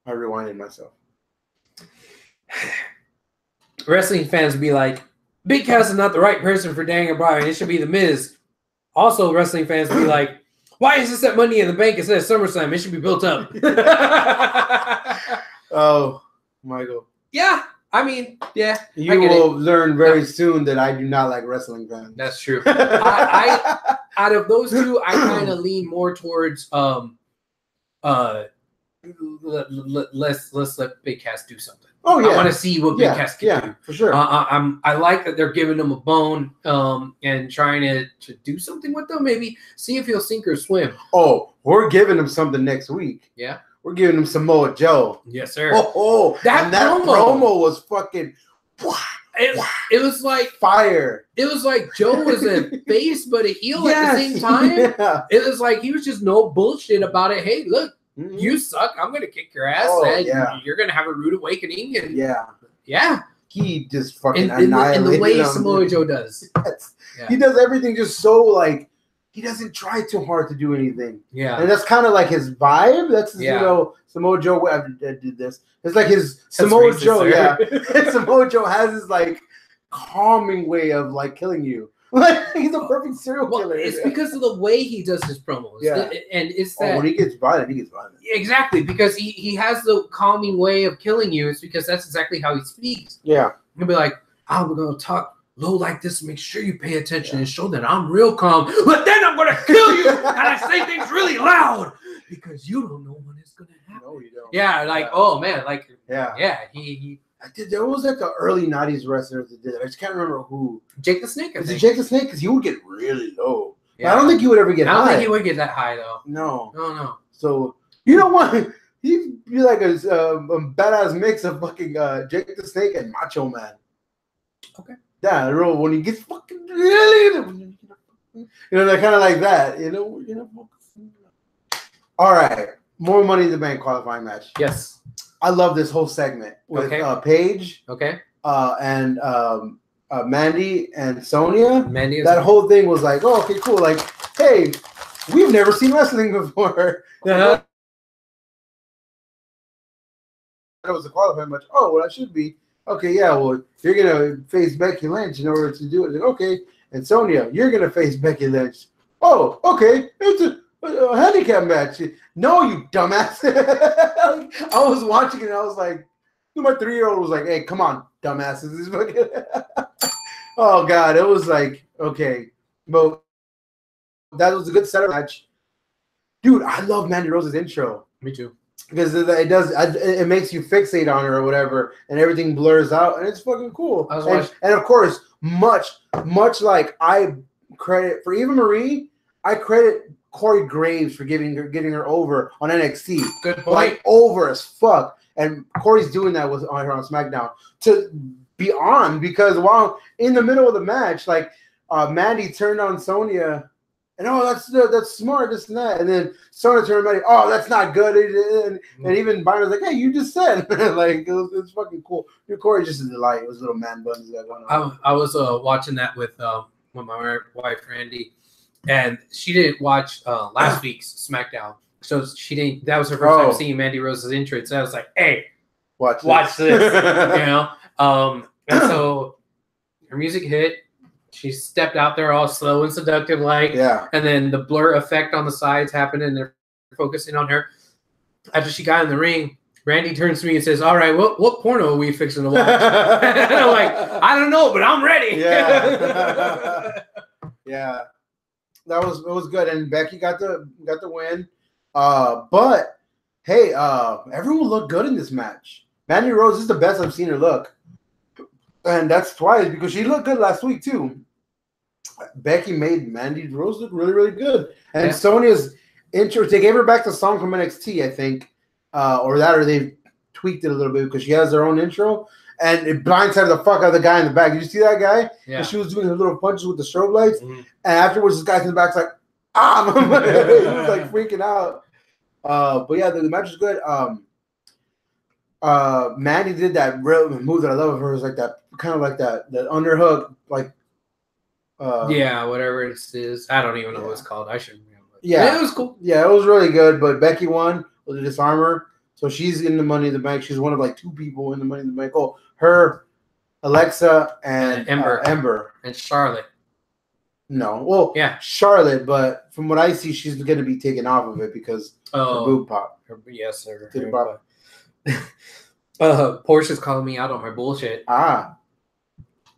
rewinded myself. Wrestling fans be like, Big Cass is not the right person for Daniel Bryan. It should be The Miz. Also, wrestling fans be like, why is this at Money in the Bank instead of SummerSlam? It should be built up. Oh, Michael. Yeah, I mean, yeah. You will learn very soon that I do not like wrestling fans. That's true. I out of those two, I kind of lean more towards let's let Big Cass do something. Oh yeah, I want to see what Big Cass can do for sure. I like that they're giving him a bone and trying to do something with them. Maybe see if he'll sink or swim. Oh, we're giving him something next week. Yeah. We're giving him Samoa Joe. Yes, sir. That promo was fucking. It was like fire. It was like Joe was a face but a heel at the same time. Yeah. It was like he was just no bullshit about it. Hey, look, you suck. I'm gonna kick your ass. And you're gonna have a rude awakening. And yeah. he just fucking in annihilated the way him. Samoa Joe does. Yes. Yeah. He does everything just so like he doesn't try too hard to do anything. Yeah. And that's kind of like his vibe. That's Yeah. you know, Samoa Joe did this. It's like his That's Samoa racist, Joe, sir. yeah. Samoa Joe has this like calming way of like killing you. Like he's a perfect serial Well, killer. it's because of the way he does his promos. Yeah. And it's that when he gets violent, he gets violent. exactly because he has the calming way of killing you. It's because that's exactly how he speaks. Yeah. He'll be like, I'm gonna talk low like this, make sure you pay attention and show that I'm real calm. But then I'm gonna kill you, and I say things really loud because you don't know when it's gonna happen. No, you don't. Yeah, like oh man, like yeah. He I did. There was like an early '90s wrestler that did it. I just can't remember who. Jake the Snake. I Was it think. Jake the Snake? Because he would get really low. Yeah. I don't think he would ever get high. I don't think he would get that high though. No. No. So you know what? He'd be like a badass mix of fucking Jake the Snake and Macho Man. Okay. Yeah, real when he gets fucking really, you know, they're kind of like that. You know. All right, more Money in the Bank qualifying match. Yes. I love this whole segment with Paige. Okay. And Mandy and Sonia. Mandy. That whole thing was like, oh, okay, cool. Like, hey, we've never seen wrestling before. Uh-huh. That was a qualifying match. Oh, well, I should be. Okay, yeah, well, you're going to face Becky Lynch in order to do it. Like, okay. And Sonia, you're going to face Becky Lynch. Oh, okay. It's a handicap match. No, you dumbass. I was watching it and I was like, my 3-year-old was like, hey, come on, dumbasses. This fucking oh, God. It was like, okay. But that was a good setup match. Dude, I love Mandy Rose's intro. Me too. Because it makes you fixate on her or whatever, and everything blurs out, and it's fucking cool. And of course, much like I credit for Eva Marie, I credit Corey Graves for getting her over on NXT. Good point. Like over as fuck, and Corey's doing that with on her on SmackDown to be on because while in the middle of the match, like Mandy turned on Sonya. And that's smart, this and that. And then Sonya turned around, oh, that's not good. And even Byron's like, hey, you just said. Like, it's fucking cool. Dude, Corey just a delight. It was little man buttons that going on. I was watching that with my wife, Randy. And she didn't watch last week's SmackDown. So she didn't. That was her first time seeing Mandy Rose's entrance. And I was like, hey, watch this. You know? And so her music hit. She stepped out there all slow and seductive like. Yeah. And then the blur effect on the sides happened and they're focusing on her. After she got in the ring, Randy turns to me and says, all right, what porno are we fixing to watch? And I'm like, I don't know, but I'm ready. Yeah. Yeah. It was good. And Becky got the win. But hey, everyone looked good in this match. Mandy Rose is the best I've seen her look. And that's twice because she looked good last week too. Becky made Mandy Rose look really, really good. And Sonya's intro, they gave her back the song from NXT, I think. Or they tweaked it a little bit because she has her own intro. And it blindsided the fuck out of the guy in the back. Did you see that guy? Yeah. And she was doing her little punches with the strobe lights. Mm-hmm. And afterwards, this guy in the back's like, ah! He was like freaking out. But yeah, the match is good. Mandy did that real move that I love of her is like that kind of like that underhook like whatever it is. I don't even know what it's called. I should remember. Yeah, it was cool. Yeah, it was really good. But Becky won with a disarmer, so she's in the Money in the Bank. She's one of like 2 people in the Money in the Bank. Oh, her, Alexa, and Ember and Charlotte. No, well, yeah, Charlotte. But from what I see, she's going to be taken off of it because her boob pop. Yes, sir. Portia's calling me out on my bullshit.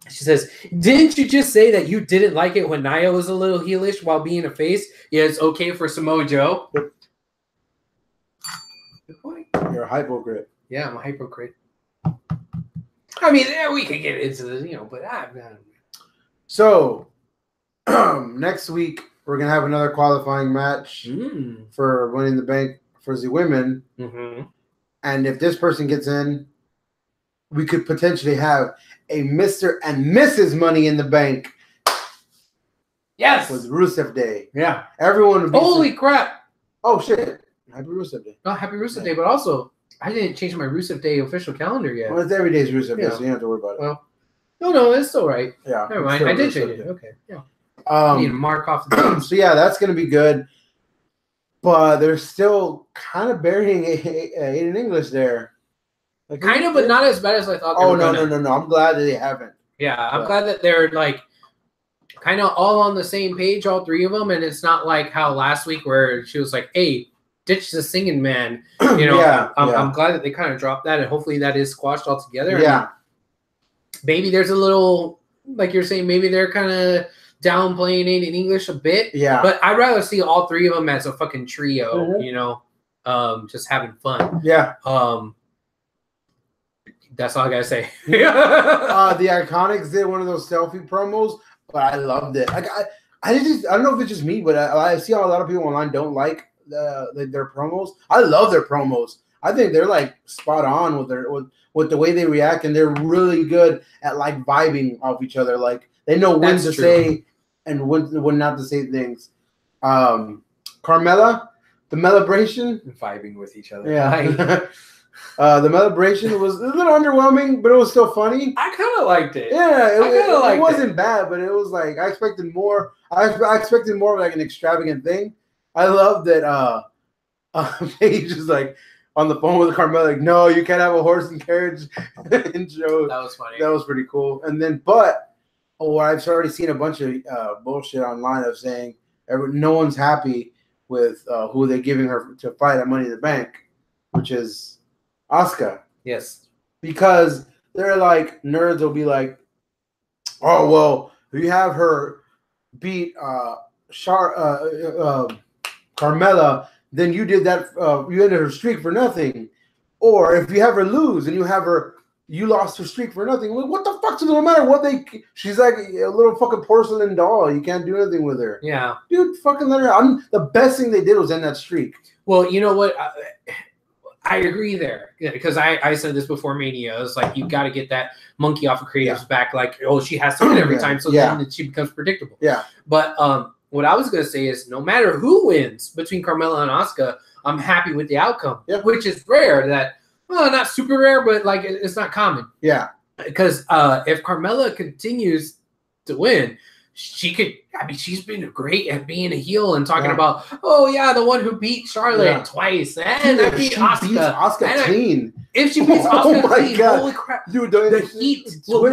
She says, didn't you just say that you didn't like it when Nia was a little heelish while being a face? Yeah, it's okay for Samoa Joe. Good point. You're a hypocrite. Yeah, I'm a hypocrite. I mean, we could get into this, but So, next week, we're going to have another qualifying match for Money in the Bank for the women. Mm-hmm. And if this person gets in, we could potentially have a Mr. and Mrs. Money in the Bank. Yes. With Rusev Day. Yeah. Everyone would be holy crap. Oh, shit. Happy Rusev Day. Oh, happy Rusev Day, but also I didn't change my Rusev Day official calendar yet. Well, it's every day's Rusev Day, Yeah. so you don't have to worry about it. Well, no, it's still right. Yeah. Never mind. I did change it. Okay. Yeah. Need to mark off the dates. So yeah, that's gonna be good. But they're still kind of burying Aiden English there. Like, kind of, but not as bad as I thought. Oh no. I'm glad that they haven't. Yeah, I'm glad that they're like kind of all on the same page, all three of them, and it's not like how last week where she was like, "Hey, ditch the singing man." You know, I'm glad that they kind of dropped that, and hopefully that is squashed altogether. Yeah, maybe there's a little, like you're saying, maybe they're kind of downplaying it in English a bit. Yeah, but I'd rather see all three of them as a fucking trio. You know, just having fun. Yeah. That's all I gotta say. The Iconics did one of those selfie promos, but I loved it. Like I don't know if it's just me, but I see how a lot of people online don't like their promos. I love their promos. I think they're like spot on with the way they react, and they're really good at like vibing off each other. Like they know when to say and when not to say things. Carmella, the Melibration, vibing with each other. Yeah. The Melibration was a little underwhelming, but it was still funny. I kind of liked it. Yeah, it wasn't bad, but it was like I expected more. I expected more of like an extravagant thing. I love that Paige is like on the phone with Carmella, like, no, you can't have a horse and carriage intro. That was funny. That was pretty cool. And then, but I've already seen a bunch of bullshit online of saying no one's happy with who they're giving her to fight at Money in the Bank, which is Asuka. Yes. Because they're like, nerds will be like, oh, well, you have her beat Carmella, then you did that, you ended her streak for nothing. Or if you have her lose and you lost her streak for nothing. Well, what the fuck does it no matter what she's like a little fucking porcelain doll. You can't do anything with her. Yeah. Dude, fucking let her. The best thing they did was end that streak. Well, you know what? I agree there because I said this before Mania. I was like, you got to get that monkey off of creative's back. Like, oh, she has to win every time, so then she becomes predictable. Yeah. But what I was gonna say is, no matter who wins between Carmella and Asuka, I'm happy with the outcome. Yeah. Which is rare. Not super rare, but like it's not common. Yeah. Because if Carmella continues to win, she could. I mean, she's been great at being a heel and talking about, oh yeah, the one who beat Charlotte twice, and I beat Asuka clean. If she beats Asuka clean, holy crap, dude, the heat will be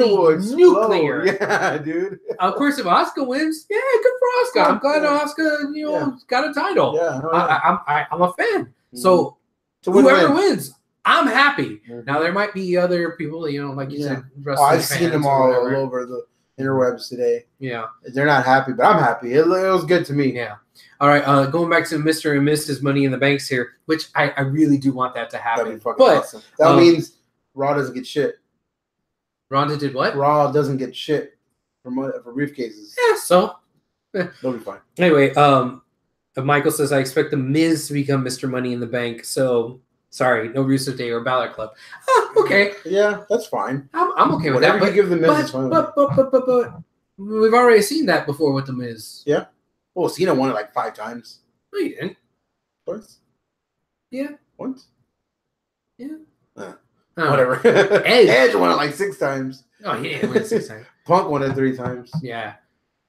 nuclear. Yeah, dude. Of course, if Asuka wins, yeah, good for Asuka. I'm glad Asuka, got a title. Yeah, I'm a fan. So whoever wins, I'm happy. Now there might be other people, like you said. I've seen them all over the interwebs today. Yeah. They're not happy, but I'm happy. It was good to me. Yeah. All right. Going back to Mr. and Mrs. Money in the Banks here, which I really do want that to happen. That'd be fucking awesome. That means Raw doesn't get shit. Ronda did what? Raw doesn't get shit for briefcases. Yeah, so. They'll be fine. Anyway, Michael says, I expect The Miz to become Mr. Money in the Bank. So, sorry, no Rusev Day or Balor Club. Okay. Yeah, that's fine. I'm okay with Whatever that. You give The Miz is fine. But we've already seen that before with The Miz. Yeah. Well, Cena won it like 5 times. No, you didn't. Twice? Yeah. Once? Yeah. Whatever. Edge won it like 6 times. Oh, he didn't win it 6 times. Punk won it 3 times. Yeah.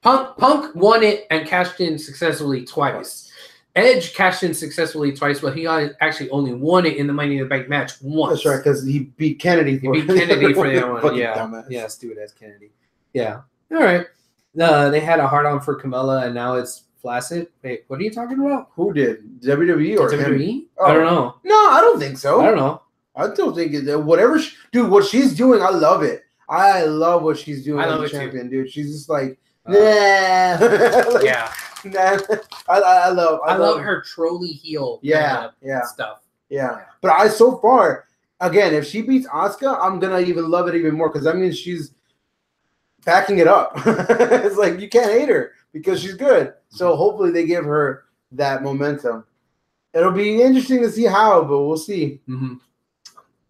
Punk won it and cashed in successfully twice. Edge cashed in successfully twice, but he actually only won it in the Money in the Bank match once. That's right, because he beat Kennedy. For the other one. Yeah, stupid ass Kennedy. Yeah. All right. They had a hard-on for Carmella, and now it's flaccid. Wait, what are you talking about? Who did? WWE or WWE? I don't know. No, I don't think so. I don't know. I don't think whatever. Dude, what she's doing, I love it. I love what she's doing as a champion, dude. She's just like, yeah. I love her trolley heel. Stuff. Yeah. But so far, again, if she beats Asuka, I'm gonna even love it even more because that means she's backing it up. It's like you can't hate her because she's good. So hopefully they give her that momentum. It'll be interesting to see how, but we'll see. Mm-hmm.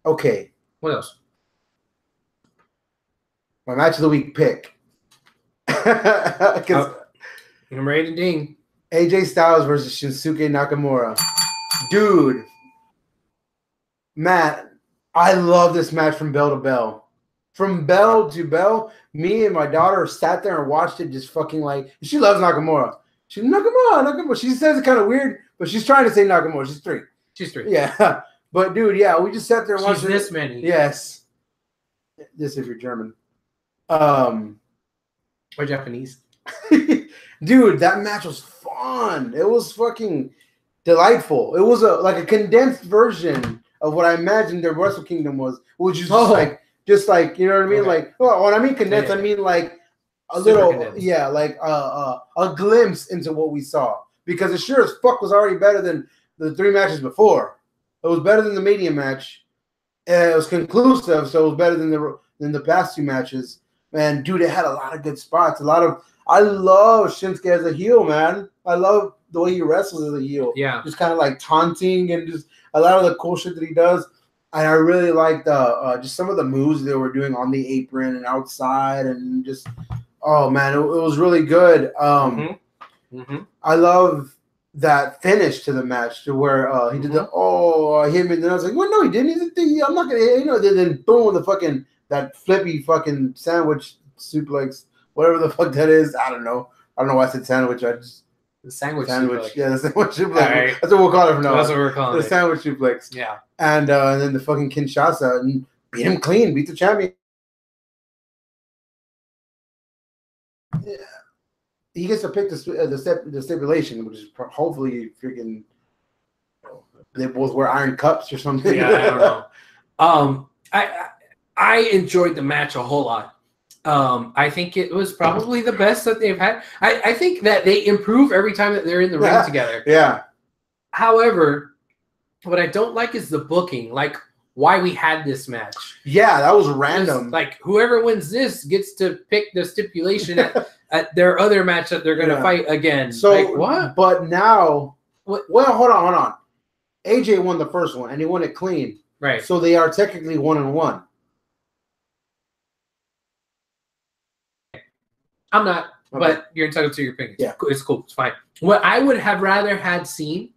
Okay. What else? My match of the week pick. I'm ready to ding. AJ Styles versus Shinsuke Nakamura. Dude. man, I love this match from bell to bell. From bell to bell, me and my daughter sat there and watched it just fucking like, she loves Nakamura. She's Nakamura. She says it kind of weird, but she's trying to say Nakamura. She's three. She's three. Yeah. But, dude, yeah, we just sat there and watched it. This many. Yes. This if you're German. Or Japanese. Dude, that match was fun. It was fucking delightful. It was like a condensed version of what I imagined the Wrestle Kingdom was, which is just like you know what I mean. Okay. Like, well, when I mean condensed, I mean like a little, condensed. Yeah, like a glimpse into what we saw. Because it sure as fuck was already better than the 3 matches before. It was better than the Mania match. It was conclusive, so it was better than the past 2 matches. Man, dude, it had a lot of good spots. I love Shinsuke as a heel, man. I love the way he wrestles as a heel. Yeah. Just kind of like taunting and just a lot of the cool shit that he does. And I really liked just some of the moves they were doing on the apron and outside and just, oh, man, it was really good. I love that finish to the match to where he did hit me. And then I was like, well, no, he didn't. I'm not going to, then boom, that flippy fucking sandwich suplex. Whatever the fuck that is, I don't know. I don't know why I said sandwich. The sandwich. Suplex. Yeah, the sandwich suplex. Right. That's what we'll call it from now. That's what we're calling the sandwich suplex. Yeah. And then the fucking Kinshasa and beat him clean, beat the champion. Yeah. He gets to pick the stipulation, which is hopefully freaking. They both wear iron cups or something. Yeah, I don't know. I enjoyed the match a whole lot. I think it was probably the best that they've had. I think that they improve every time that they're in the ring together. Yeah. However, what I don't like is the booking, like why we had this match. Yeah, that was random. Like whoever wins this gets to pick the stipulation at their other match that they're going to fight again. So like, what? But now, well, hold on. AJ won the first one and he won it clean. Right. So they are technically 1-1. I'm not, but you're entitled to your opinion. Yeah. It's cool. It's fine. What I would have rather had seen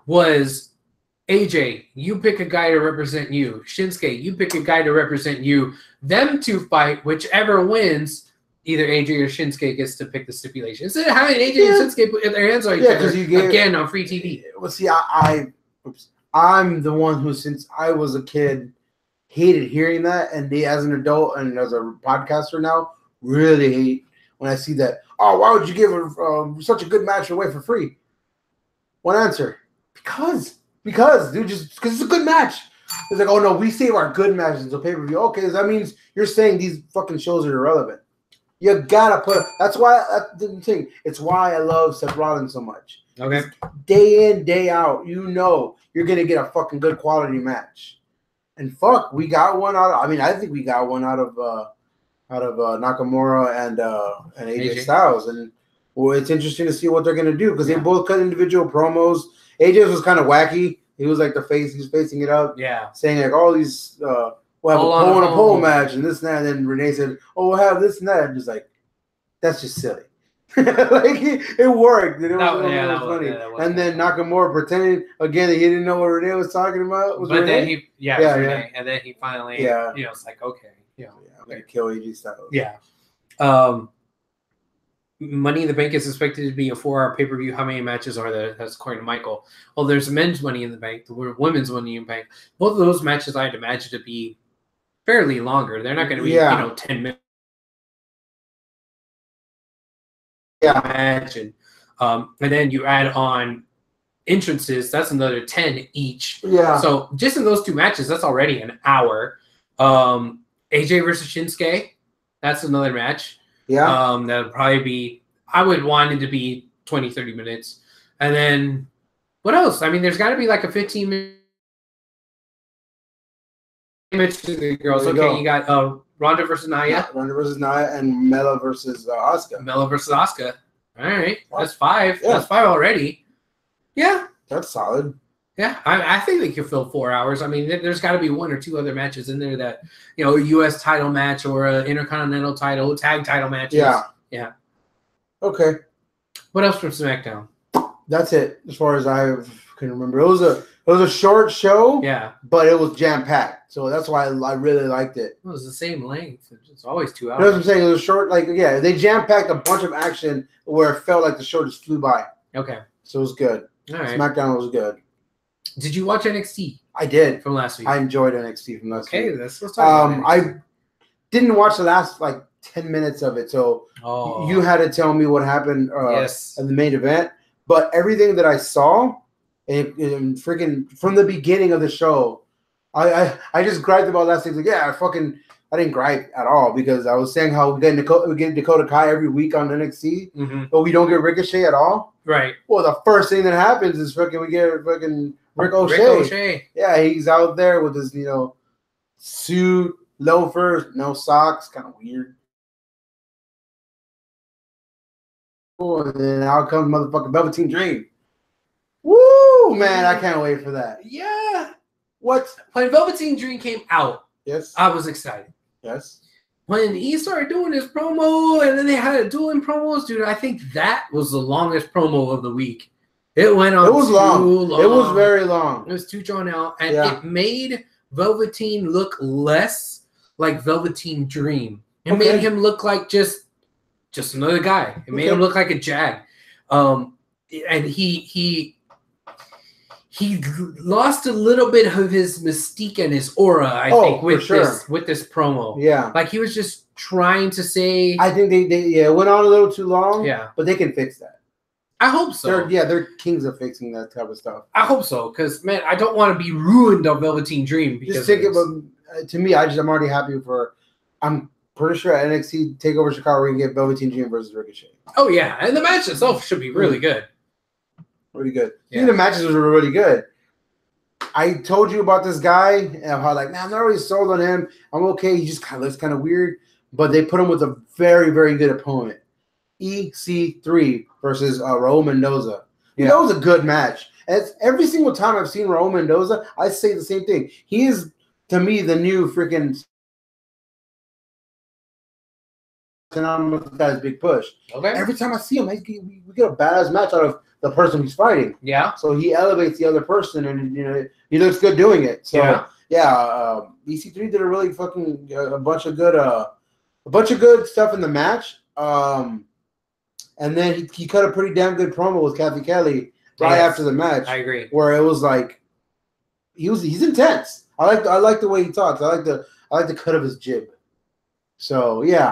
was AJ, you pick a guy to represent you. Shinsuke, you pick a guy to represent you. Them two fight. Whichever wins, either AJ or Shinsuke gets to pick the stipulation. Instead of having AJ and Shinsuke put their hands on each other again on free TV. Well, see, I'm the one who, since I was a kid, hated hearing that. And as an adult and as a podcaster now, really hate when I see that. Oh, why would you give such a good match away for free? One answer. Because, dude, just because it's a good match. It's like, oh, no, we save our good matches until pay-per-view. Okay, so that means you're saying these fucking shows are irrelevant. You gotta put – that's the thing. It's why I love Seth Rollins so much. Okay. Day in, day out, you're going to get a fucking good quality match. And fuck, we got one out of – I mean, I think we got one out of Nakamura and AJ Styles. And well, it's interesting to see what they're going to do because they both cut individual promos. AJ's was kind of wacky. He was like the face. He was facing it up. Yeah. Saying like all these, we'll have a pole and a pole match and this and that. And then Renee said, oh, we'll have this and that. I'm just like, that's just silly. Like it worked. And it was funny. And then Nakamura pretending again that he didn't know what Renee was talking about. But then he, Renee. And then he finally, it's like, okay. I'm going to kill AJ Styles. Yeah. Money in the Bank is expected to be a 4-hour pay-per-view. How many matches are there? That's according to Michael. Well, there's men's Money in the Bank, the women's Money in the Bank. Both of those matches I'd imagine to be fairly longer. They're not going to be, 10 minutes. Yeah. Imagine. And then you add on entrances. That's another 10 each. Yeah. So just in those 2 matches, that's already an hour. AJ versus Shinsuke, that's another match. Yeah. That would probably be, I would want it to be 20, 30 minutes. And then what else? I mean, there's got to be like a 15-minute match to the girls. You got Ronda versus Nia. Yeah, Ronda versus Nia and Mela versus Asuka. Mela versus Asuka. All right. That's 5. Yeah. That's 5 already. Yeah. That's solid. Yeah, I think they could fill 4 hours. I mean, there's got to be 1 or 2 other matches in there that, a U.S. title match or an Intercontinental title, tag title matches. Yeah. Okay. What else from SmackDown? That's it, as far as I can remember. It was It was a short show. Yeah. But it was jam packed, so that's why I really liked it. It was the same length. It's always 2 hours. You know what I'm saying? It was short. Like they jam packed a bunch of action where it felt like the show just flew by. Okay. So it was good. All right. SmackDown was good. Did you watch NXT? I did from last week. I enjoyed NXT from last week. Okay, let's talk about NXT. I didn't watch the last 10 minutes of it, so you had to tell me what happened in the main event. But everything that I saw, and freaking from the beginning of the show, I just griped about last week. Like, I didn't gripe at all because I was saying how we get Dakota Kai every week on NXT, but we don't get Ricochet at all. Right. Well, the first thing that happens is we get Ricochet. Yeah, he's out there with his suit, loafers, no socks, kind of weird. And then out comes motherfucking Velveteen Dream. Woo, man, I can't wait for that. Yeah. What? When Velveteen Dream came out, yes, I was excited. Yes. When he started doing his promo, and then they had dueling promos, dude, I think that was the longest promo of the week. It went on. It was long. It was very long. It was too drawn out, and it made Velveteen look less like Velveteen Dream. It made him look like just another guy. It made him look like a jag. And he lost a little bit of his mystique and his aura, I think, with this promo. Yeah. Like he was just trying to say. I think they went on a little too long. Yeah. But they can fix that. I hope so. They're kings of fixing that type of stuff. I hope so, because man, I don't want to be ruined on Velveteen Dream. Because to me, I'm already happy for. I'm pretty sure at NXT TakeOver Chicago we can get Velveteen Dream versus Ricochet. Oh yeah, and the match itself should be really good. Really good. Yeah. The matches were really good. I told you about this guy and how man, I'm not really sold on him. I'm okay. He just kind of looks kind of weird, but they put him with a very, very good opponent. EC3 versus Raul Mendoza. Yeah. That was a good match. And every single time I've seen Raul Mendoza, I say the same thing. He is, to me, the new freaking guy's big push. Okay. Every time I see him, we get a badass match out of the person he's fighting. Yeah. So he elevates the other person, and he looks good doing it. So EC3 did a really fucking a bunch of good stuff in the match. And then he cut a pretty damn good promo with Kathy Kelly right after the match. I agree. Where it was like he's intense. I like the way he talks. I like the cut of his jib. So yeah,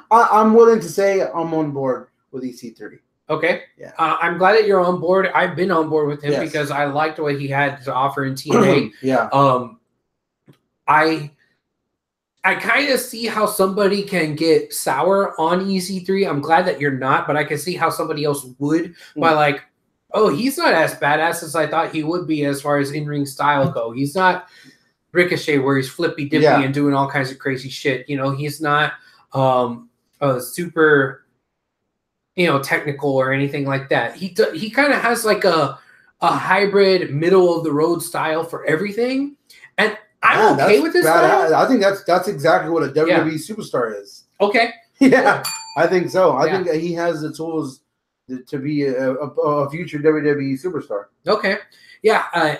I'm willing to say I'm on board with EC3. Okay. Yeah. I'm glad that you're on board. I've been on board with him because I liked what he had to offer in TNA. Yeah. I kind of see how somebody can get sour on EC3. I'm glad that you're not, but I can see how somebody else would by he's not as badass as I thought he would be as far as in-ring style go. He's not Ricochet where he's flippy dippy and doing all kinds of crazy shit. He's not super technical or anything like that. He kind of has like a hybrid middle of the road style for everything. And I'm okay with this style. I think that's exactly what a WWE superstar is. Okay. Yeah, I think so. I think he has the tools to be a future WWE superstar. Okay. Yeah.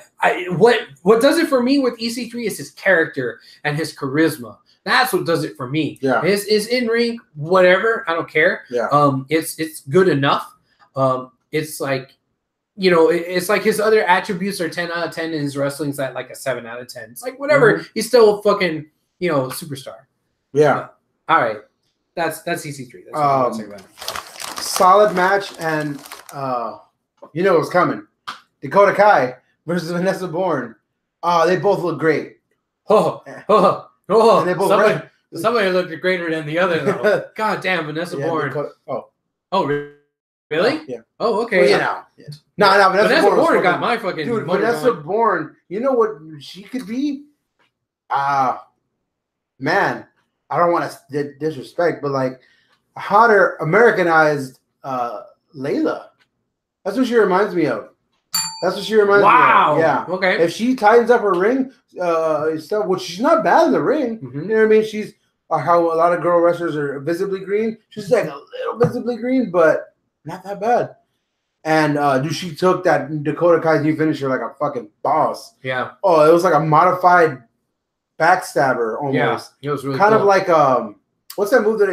What does it for me with EC3 is his character and his charisma. That's what does it for me. Yeah. His in ring, whatever, I don't care. Yeah. It's good enough. It's like. It's like his other attributes are 10 out of 10, and his wrestling's at like a 7 out of 10. It's like whatever. He's still a fucking, superstar. Yeah. All right. That's EC3. That's what I'm saying about it. Solid match, and what's coming. Dakota Kai versus Vanessa Bourne. They both look great. And they both somebody looked greater than the other though. God damn, Vanessa Bourne. Really? Yeah. Oh, okay. Well, No, Vanessa Bourne got my fucking dude. Vanessa Bourne, you know what she could be? Man, I don't want to disrespect, but like a hotter Americanized Layla. That's what she reminds me of. Wow. Yeah. Okay. If she tightens up her ring stuff, which she's not bad in the ring. You know what I mean? She's how a lot of girl wrestlers are visibly green. She's like a little visibly green, but not that bad. And dude, she took that Dakota Kai's new finisher like a fucking boss. Yeah. Oh, it was like a modified backstabber almost. Yeah, it was really kind cool. of like what's that move that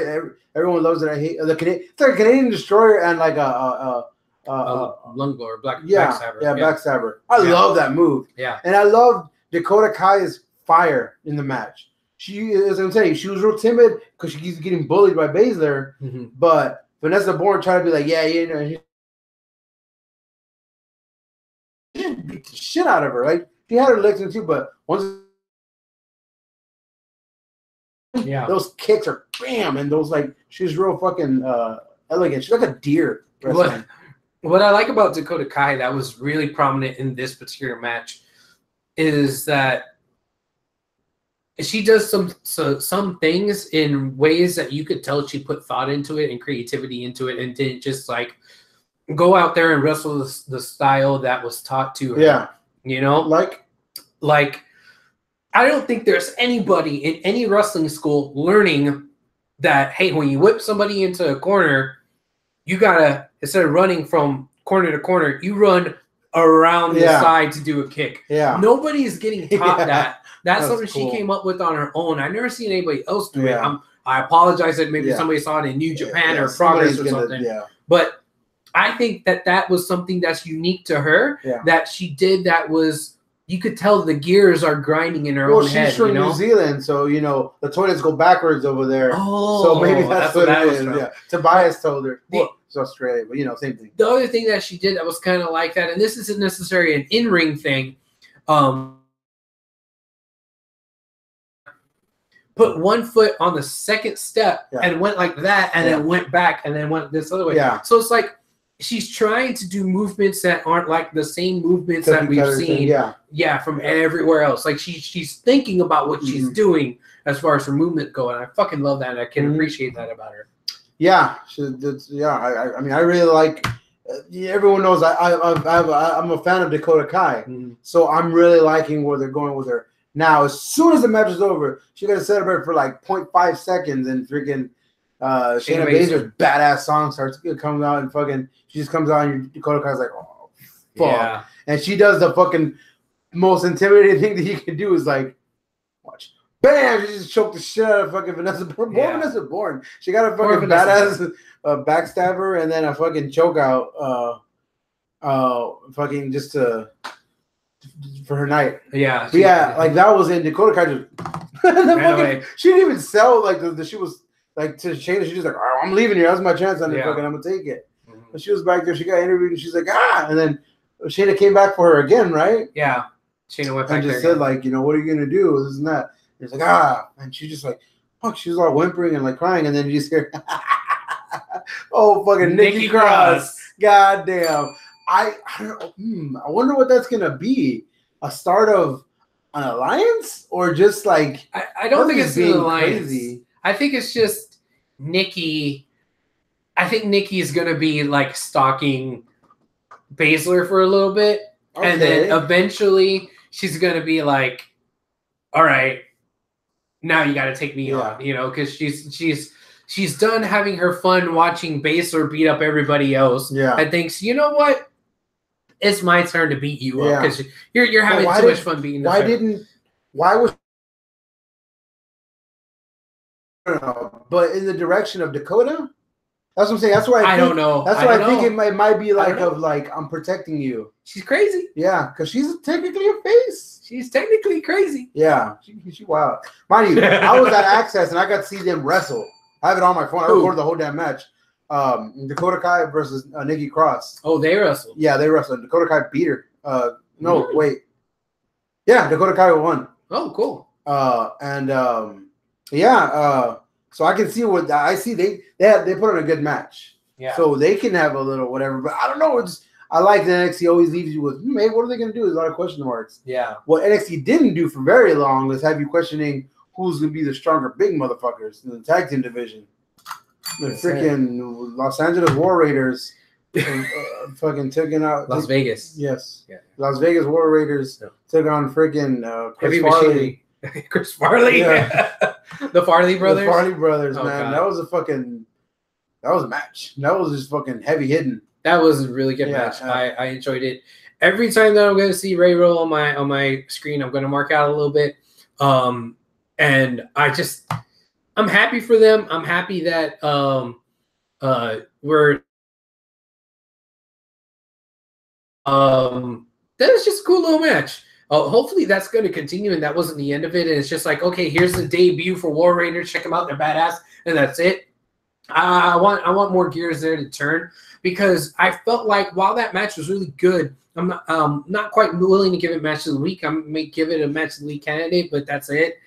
everyone loves that I hate? It's like a Canadian Destroyer and like a lung blower, backstabber. Yeah, backstabber. I love that move. Yeah. And I love Dakota Kai's fire in the match. She, as I'm saying, she was real timid because she's getting bullied by Baszler, but Vanessa Bourne tried to be like, yeah, you know, she beat the shit out of her. Like she had her legs in too, but once those kicks are bam, and those like she's real fucking elegant. She's like a deer. What I like about Dakota Kai that was really prominent in this particular match is that she does some things in ways that you could tell she put thought into it and creativity into it, and didn't just like go out there and wrestle the style that was taught to her. Yeah, you know, like I don't think there's anybody in any wrestling school learning that, hey, when you whip somebody into a corner, you gotta, instead of running from corner to corner, you run around the side to do a kick. Yeah, nobody's getting taught that. That's something cool. she came up with on her own. I've never seen anybody else do it. I apologize that maybe somebody saw it in New Japan or Progress or something. But I think that was something that's unique to her. That she did. That was, you could tell the gears are grinding in her own head. She's from New Zealand, so you know the toilets go backwards over there. Oh, so maybe that's what it is. Yeah, Tobias told her. Well, it's Australia, but you know, same thing. The other thing that she did that was kind of like that, and this isn't necessarily an in-ring thing. Put one foot on the second step and went like that, and then went back, and then went this other way. So it's like she's trying to do movements that aren't like the same movements that we've seen. From everywhere else. Like she's thinking about what she's doing as far as her movement go, and I fucking love that. And I can appreciate that about her. Yeah, I mean, I really like. Everyone knows I'm a fan of Dakota Kai, so I'm really liking where they're going with her. Now, as soon as the match is over, she got to celebrate for like 0.5 seconds, and freaking Shayna Baszler's badass song starts coming out, and fucking she just comes out, and Dakota Kai's like, oh, fuck. And she does the fucking most intimidating thing that you can do is like, watch. Bam! She just choked the shit out of fucking Vanessa Bourne. Vanessa Bourne. She got a fucking badass backstabber and then a fucking choke out fucking just to for her night. Yeah. Like that was in Dakota Kai just she didn't even sell like she was like to Shayna, she's just like, oh, I'm leaving here. That's my chance. I'm gonna take it. But she was back there, she got interviewed and she's like, and then Shayna came back for her again, right? Yeah. Shayna went back and just said, like, you know, what are you gonna do? This and that. He's like, and she's just like, fuck, she was all whimpering and like crying, and then you just hear, oh, fucking Nikki Cross. God damn. I wonder what that's gonna be. A start of an alliance, or just like I don't think it's an alliance. Crazy. I think it's just Nikki. I think Nikki is gonna be like stalking Baszler for a little bit, and then eventually she's gonna be like, all right, now you got to take me on, you know, because she's done having her fun watching Baszler beat up everybody else. And thinks, you know what, it's my turn to beat you up because you're having too much fun beating. Why was? But in the direction of Dakota. That's what I'm saying. That's why I don't know. That's why I think it might be like I'm protecting you. She's crazy. Yeah, because she's technically a face. She's technically crazy. Yeah, she wild. Mind you, I was at Access and I got to see them wrestle. I have it on my phone. I recorded the whole damn match. Dakota Kai versus Nikki Cross. Oh, they wrestled. Yeah, they wrestled. Dakota Kai beat her. Wait. Yeah, Dakota Kai won. Oh, cool. So I can see what I see. They put on a good match. Yeah. So they can have a little whatever. But I don't know. I like that NXT always leaves you with, hey, what are they going to do? There's a lot of question marks. Yeah. What NXT didn't do for very long was have you questioning who's going to be the stronger big motherfuckers in the tag team division. The freaking Los Angeles War Raiders fucking taking out Las Vegas. Yes. Yeah. Las Vegas War Raiders took on freaking Chris Farley. Chris Farley, the Farley brothers. The Farley brothers, man. God. That was a match. That was just fucking heavy hitting. That was a really good match. I enjoyed it. Every time that I'm going to see Ray roll on my screen, I'm going to mark out a little bit. And I'm happy for them. I'm happy that that was just a cool little match. Hopefully that's going to continue, and that wasn't the end of it. And it's just like, okay, here's the debut for War Raiders. Check them out; they're badass, and that's it. I want more gears there to turn, because I felt like while that match was really good, I'm not quite willing to give it match of the week. I may give it a match of the week candidate, but that's it.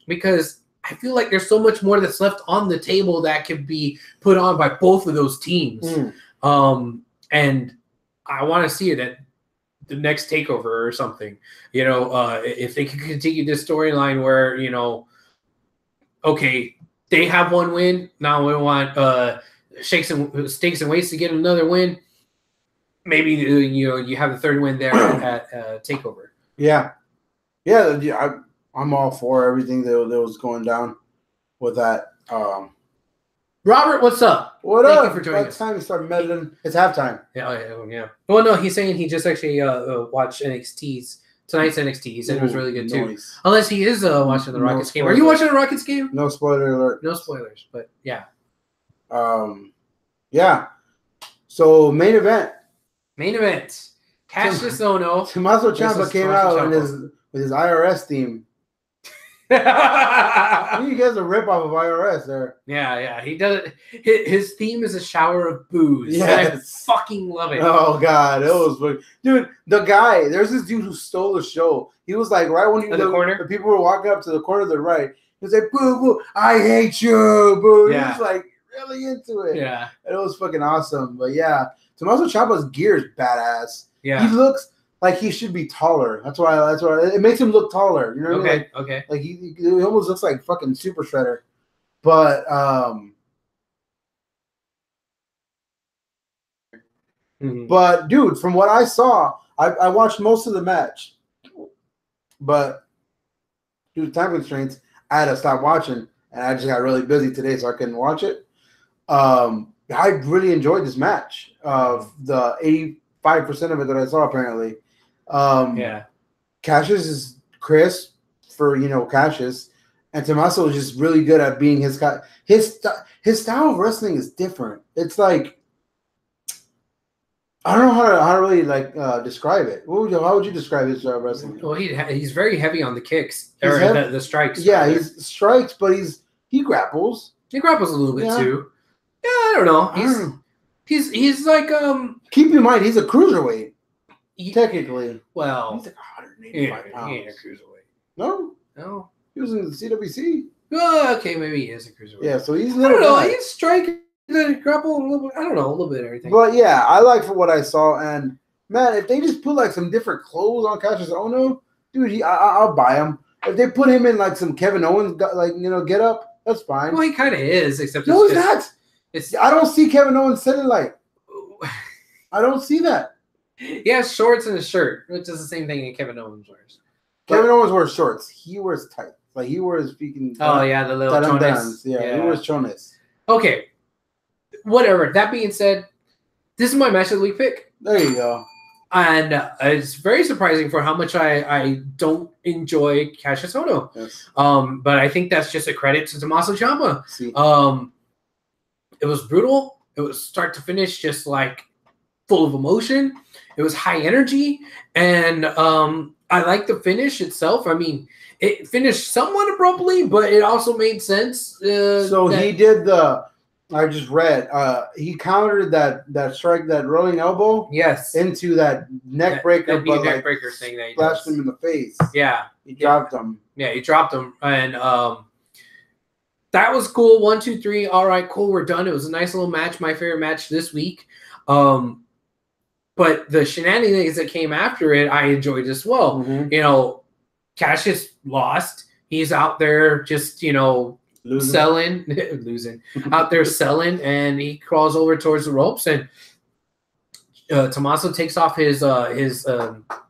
Because I feel like there's so much more that's left on the table that could be put on by both of those teams. And I want to see it at the next takeover or something. If they can continue this storyline where, okay, they have one win. Now we want stakes and weights to get another win. Maybe you have the third win there at takeover. Yeah. I'm all for everything that was going down with that. Robert, what's up? What Thank up? you for joining us. It's time to start meddling. It's halftime. Yeah. Well, no, he's saying he just actually watched tonight's NXT. He said it was really good too. Nice. Unless he is watching the Rockets game. Are you watching the Rockets game? No spoiler alert. No spoilers, but yeah. Yeah. So main event. Cassius Ohno. Tommaso Ciampa came out with his IRS theme. You guys a rip off of IRS there. Yeah. He does it. His theme is a shower of booze. Yes. I fucking love it. Oh God, it was, dude. The guy, there's this dude who stole the show. He was like, right when the corner, the people were walking up to the corner to the right. He was like, "Boo, boo, I hate you, boo." Yeah. He was like really into it. Yeah, and it was fucking awesome. But yeah, Tommaso Ciampa's gear is badass. Yeah, he looks like he should be taller. That's why it makes him look taller. You know what I mean? Okay. Like he almost looks like fucking Super Shredder. But but dude, from what I saw, I watched most of the match. But due to time constraints, I had to stop watching, and I just got really busy today, so I couldn't watch it. I really enjoyed this match. The 85% of it that I saw, apparently. Cassius is crisp for Cassius, and Tommaso is just really good at being his guy. His style of wrestling is different. It's like I don't know how to really describe it. How would you describe his style of wrestling? Well, he's very heavy on the kicks or the strikes. Yeah, he's strikes, but he grapples. He grapples a little bit too. Yeah, I don't know. He's like Keep in mind, he's a cruiserweight. Technically, well, he's like 185 pounds. He ain't a cruiserweight. No. He was in the CWC. Oh, okay, maybe he is a cruiserweight. Yeah, so he's. I don't know. He's striking, grapple, a little bit. I don't know, a little bit of everything. But yeah, I like for what I saw, and man, if they just put like some different clothes on Cassius Ohno, dude, I'll buy him. If they put him in like some Kevin Owens get up, that's fine. Well, he kind of is, except no, he's not. I don't see Kevin Owens sitting like. I don't see that. He has shorts and a shirt, which is the same thing that Kevin Owens wears. Kevin Owens wears shorts. He wears tights. Like he wears speaking. Oh yeah, the little chones. Yeah, he wears chones. Okay, whatever. That being said, this is my match of the week pick. There you go. And it's very surprising for how much I don't enjoy Cassius Ohno. Yes. But I think that's just a credit to Tommaso Ciampa. It was brutal. It was start to finish, just like full of emotion. It was high energy, and I like the finish itself. I mean, it finished somewhat abruptly, but it also made sense. He did I just read. He countered that strike, that rolling elbow. Yes. Into that neck breaker, but neck breaker thing that he splashed him in the face. Yeah. He dropped him. Yeah, he dropped him, and that was cool. 1, 2, 3. All right, cool. We're done. It was a nice little match. My favorite match this week. But the shenanigans that came after it, I enjoyed as well. Mm-hmm. Cassius lost. He's out there just, selling, out there selling, and he crawls over towards the ropes, and Tommaso takes off his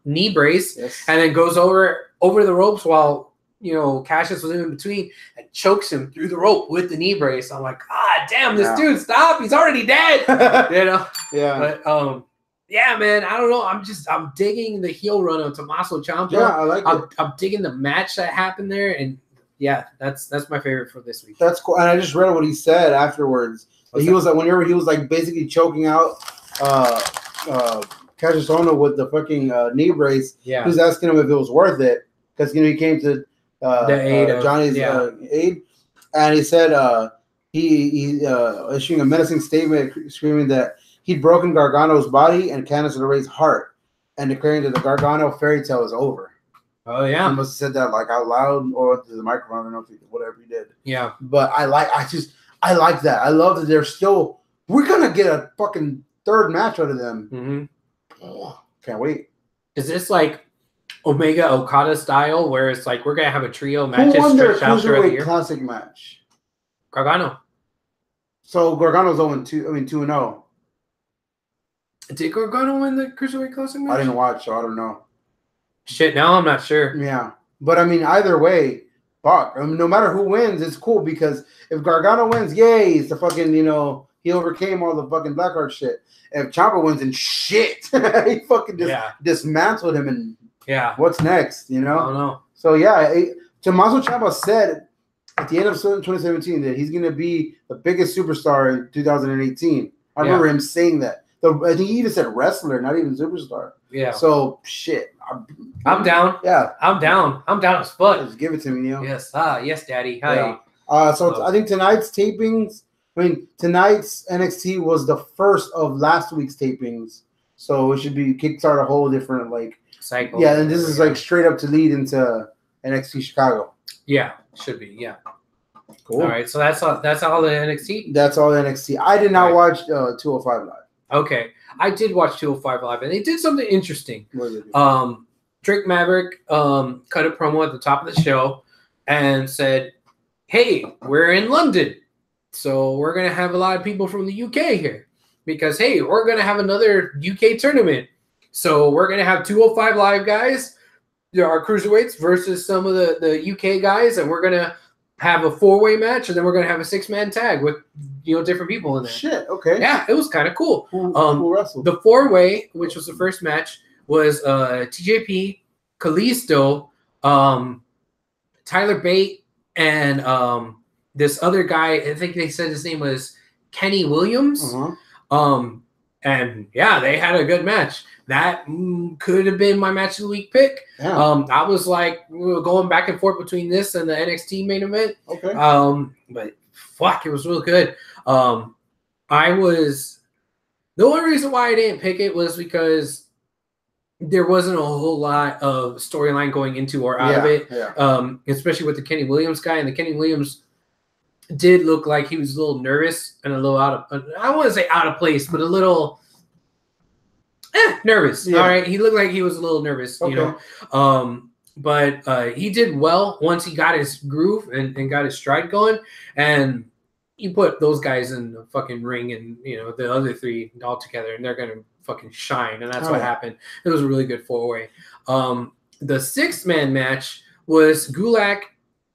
knee brace, yes, and then goes over the ropes while Cassius was in between and chokes him through the rope with the knee brace. I'm like, God damn, this dude, stop! He's already dead. Yeah. But yeah, man, I don't know. I'm digging the heel run of Tommaso Ciampa. Yeah, I like it. I'm digging the match that happened there, and yeah, that's my favorite for this week. That's cool. And I just read what he said afterwards. He was like, whenever he was like basically choking out Cassius Ohno with the fucking knee brace. Yeah. He was asking him if it was worth it because he came to Johnny's aid, and he said he issuing a menacing statement screaming that he'd broken Gargano's body and Candice LeRae's heart, and declaring that the Gargano fairy tale is over. Oh yeah, he must have said that like out loud or to the microphone. I don't know if whatever he did. Yeah, but I like that. I love that they're still. We're gonna get a fucking third match out of them. Mm-hmm. Oh, can't wait. Is this like Omega Okada style, where it's like we're gonna have a trio matches Who won their stretched out throughout the year? Classic match? Gargano. So Gargano's 0-2. I mean 2-0. Did Gargano win the Cruiserweight Classic match? I didn't watch, so I don't know. Shit, now I'm not sure. Yeah, but I mean, either way, fuck. I mean, no matter who wins, it's cool because if Gargano wins, yay, it's the fucking he overcame all the fucking Blackheart shit. If Ciampa wins, and shit, he fucking dismantled him. And what's next? I don't know. So yeah, Tommaso Ciampa said at the end of 2017 that he's gonna be the biggest superstar in 2018. I remember him saying that. I think he even said wrestler, not even superstar. Yeah. So shit. I'm down. Yeah. I'm down. I'm down as fuck. Just give it to me, Yes. Yes, Daddy. Hi. Yeah. So I think tonight's NXT was the first of last week's tapings. So it should be kickstart a whole different cycle. Yeah, and this is like straight up to lead into NXT Chicago. Yeah, should be. Yeah. Cool. All right. So that's all the NXT. That's all the NXT. I did not watch 205 Live. Okay, I did watch 205 Live, and they did something interesting. What did they do? Drake Maverick cut a promo at the top of the show and said, "Hey, we're in London, so we're gonna have a lot of people from the UK here because hey, we're gonna have another UK tournament. So we're gonna have 205 Live guys, our cruiserweights versus some of the UK guys, and we're gonna have a 4-way match, and then we're gonna have a 6-man tag with different people in there." Shit, okay. Yeah, it was kind of cool. Who wrestled? The 4-way, which was the first match, was TJP, Kalisto, Tyler Bate, and this other guy. I think they said his name was Kenny Williams. And yeah, they had a good match. That could have been my match of the week pick. Yeah. I was like going back and forth between this and the NXT main event. Okay. But fuck, it was real good. The only reason why I didn't pick it was because there wasn't a whole lot of storyline going into or out of it. Yeah. Especially with the Kenny Williams guy, and the Kenny Williams did look like he was a little nervous and a little I don't want to say out of place, but a little nervous. Yeah. All right. He looked like he was a little nervous, okay. But he did well once he got his groove and got his stride going. And you put those guys in the fucking ring and, the other three all together, and they're going to fucking shine. And that's what happened. It was a really good 4-way. The 6-man match was Gulak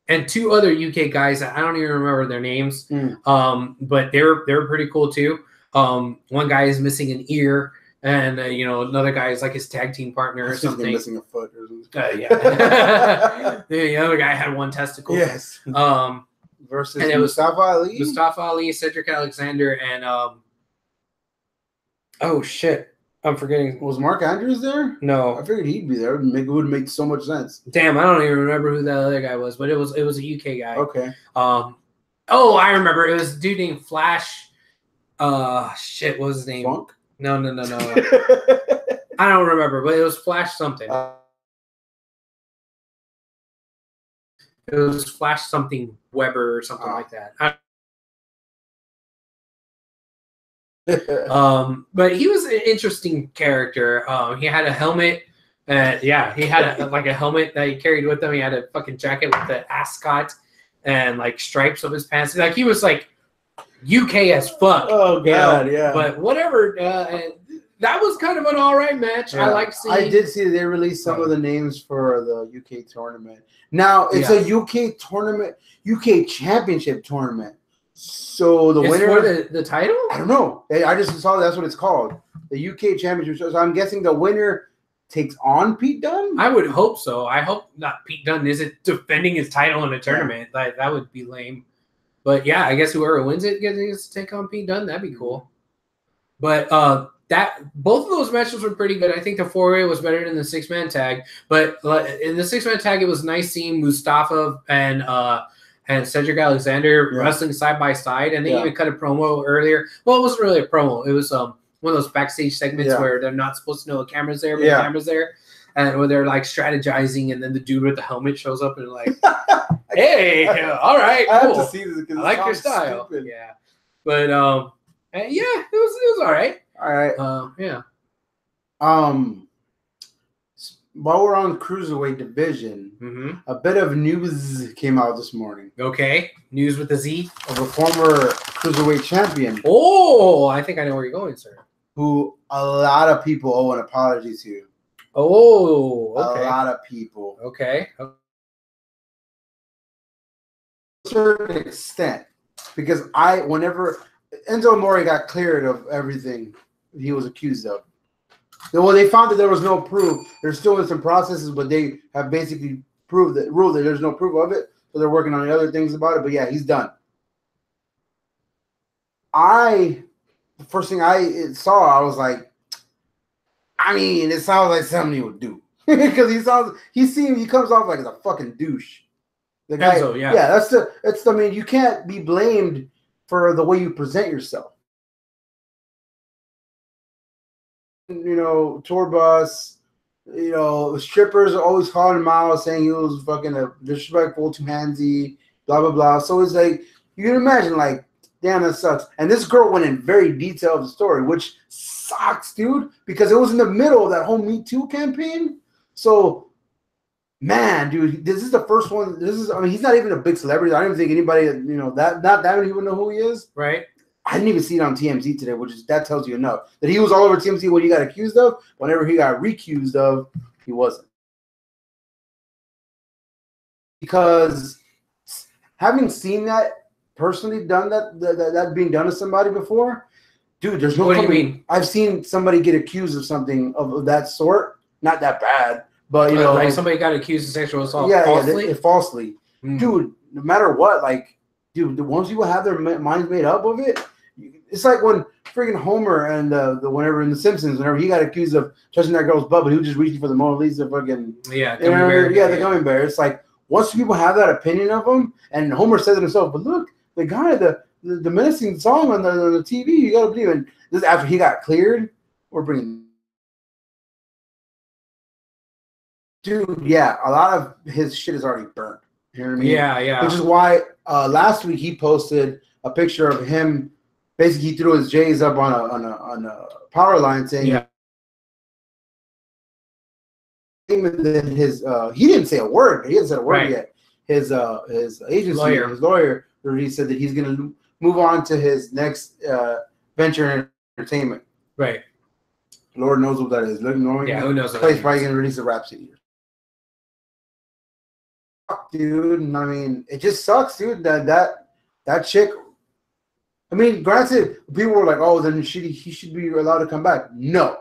and 2 other UK guys. I don't even remember their names. But they were pretty cool too. One guy is missing an ear. And, another guy is like his tag team partner or something. Missing a foot or something. Yeah. The other guy had 1 testicle. Yes. Versus Mustafa Ali? Mustafa Ali, Cedric Alexander, and oh, shit. I'm forgetting. Was Mark Andrews there? No. I figured he'd be there. It would make so much sense. Damn, I don't even remember who that other guy was, but it was a UK guy. Okay. I remember. It was a dude named Flash. Shit, what was his name? Funk? No. I don't remember, but it was Flash something. It was Flash something Weber or something like that. But he was an interesting character. He had a helmet. He had a helmet that he carried with him. He had a fucking jacket with the ascot and like stripes of his pants. Like he was like UK as fuck. Oh god, yeah. But whatever. that was kind of an all right match. Yeah. I like seeing. I did see that they released some of the names for the UK tournament. Now it's a UK tournament, UK Championship tournament. So the winner for the title? I don't know. I just saw that's what it's called, the UK Championship. So I'm guessing the winner takes on Pete Dunne. I would hope so. I hope not. Pete Dunne isn't defending his title in a tournament. Like that would be lame. But yeah, I guess whoever wins it gets to take on Pete Dunne. That'd be cool. But that both of those matches were pretty good. I think the 4-way was better than the 6-man tag. But in the 6-man tag, it was nice seeing Mustafa and Cedric Alexander wrestling side by side, and they even cut a promo earlier. Well, it wasn't really a promo. It was one of those backstage segments where they're not supposed to know a camera's there, but the camera's there, and where they're like strategizing, and then the dude with the helmet shows up and like, hey, all right, cool. I have to see this because I like your style. Stupid. Yeah, but it was all right. All right. Yeah. While we're on cruiserweight division, a bit of news came out this morning. Okay, news with a Z of a former cruiserweight champion. Oh, I think I know where you're going, sir. Who a lot of people owe an apology to. Oh, okay. A lot of people. Okay. To a certain extent, because whenever Enzo Amore got cleared of everything he was accused of. Well, they found that there was no proof. There's still in some processes, but they have basically ruled that there's no proof of it. So they're working on the other things about it. But yeah, he's done. The first thing I saw, I was like, I mean, it sounds like something he would do. Because he comes off like a fucking douche. The guy, Enzo, I mean, you can't be blamed for the way you present yourself. You know, tour bus, you know, strippers are always calling him out, saying he was fucking disrespectful, too handsy, blah, blah, blah. So it's like, you can imagine, like, damn, that sucks. And this girl went in very detail of the story, which sucks, dude, because it was in the middle of that whole Me Too campaign. So, man, dude, this is the first one. I mean, he's not even a big celebrity. I don't even think anybody, not that many people know who he is. Right. I didn't even see it on TMZ today, that tells you enough. That he was all over TMZ when he got accused of. Whenever he got recused of, he wasn't. Because having seen that personally done that being done to somebody before, dude, there's no. What do you mean? I've seen somebody get accused of something of that sort. Not that bad, but like somebody got accused of sexual assault. Falsely. Falsely, dude. No matter what, like, dude, once people have their minds made up of it. It's like when freaking Homer and whenever in The Simpsons, whenever he got accused of touching that girl's butt, but he was just reaching for the Mona Lisa fucking the gummy bear. It's like once people have that opinion of him, and Homer says it himself, but look, the guy, the menacing song on the TV, you gotta believe it. This after he got cleared, we're bringing. Dude, yeah, a lot of his shit is already burnt. You know what I mean? Yeah. Which is why last week he posted a picture of him. Basically, he threw his J's up on a power line saying, his he didn't say a word. He hasn't said a word yet. His agency, his lawyer, he said that he's going to move on to his next venture in entertainment. Right. Lord knows what that is. Who knows? He's probably going to release a rap CD. Dude, I mean, it just sucks, dude. That chick. I mean, granted, people were like, "Oh, then he should be allowed to come back." No,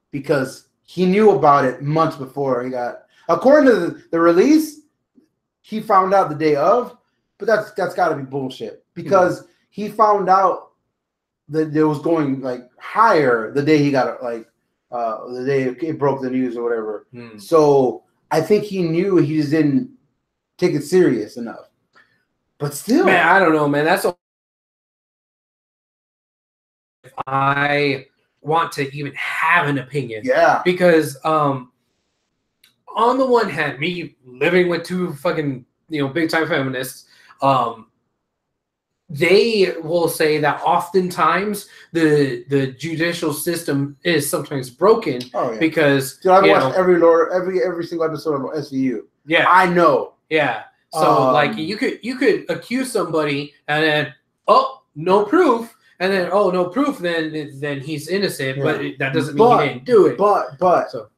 because he knew about it months before he got. According to the release, he found out the day of, but that's got to be bullshit because he found out that it was going like higher the day he got the day it broke the news or whatever. So I think he knew, he just didn't take it serious enough. But still, man, I don't know, man. That's if I want to even have an opinion. Yeah. Because on the one hand, me living with two fucking big time feminists, they will say that oftentimes the judicial system is sometimes broken. Oh, yeah. Because dude, I've watched every single episode of SVU. Yeah. I know. Yeah. So like you could accuse somebody and then no proof, and then no proof, then he's innocent. Yeah. But that doesn't mean he didn't do it. But so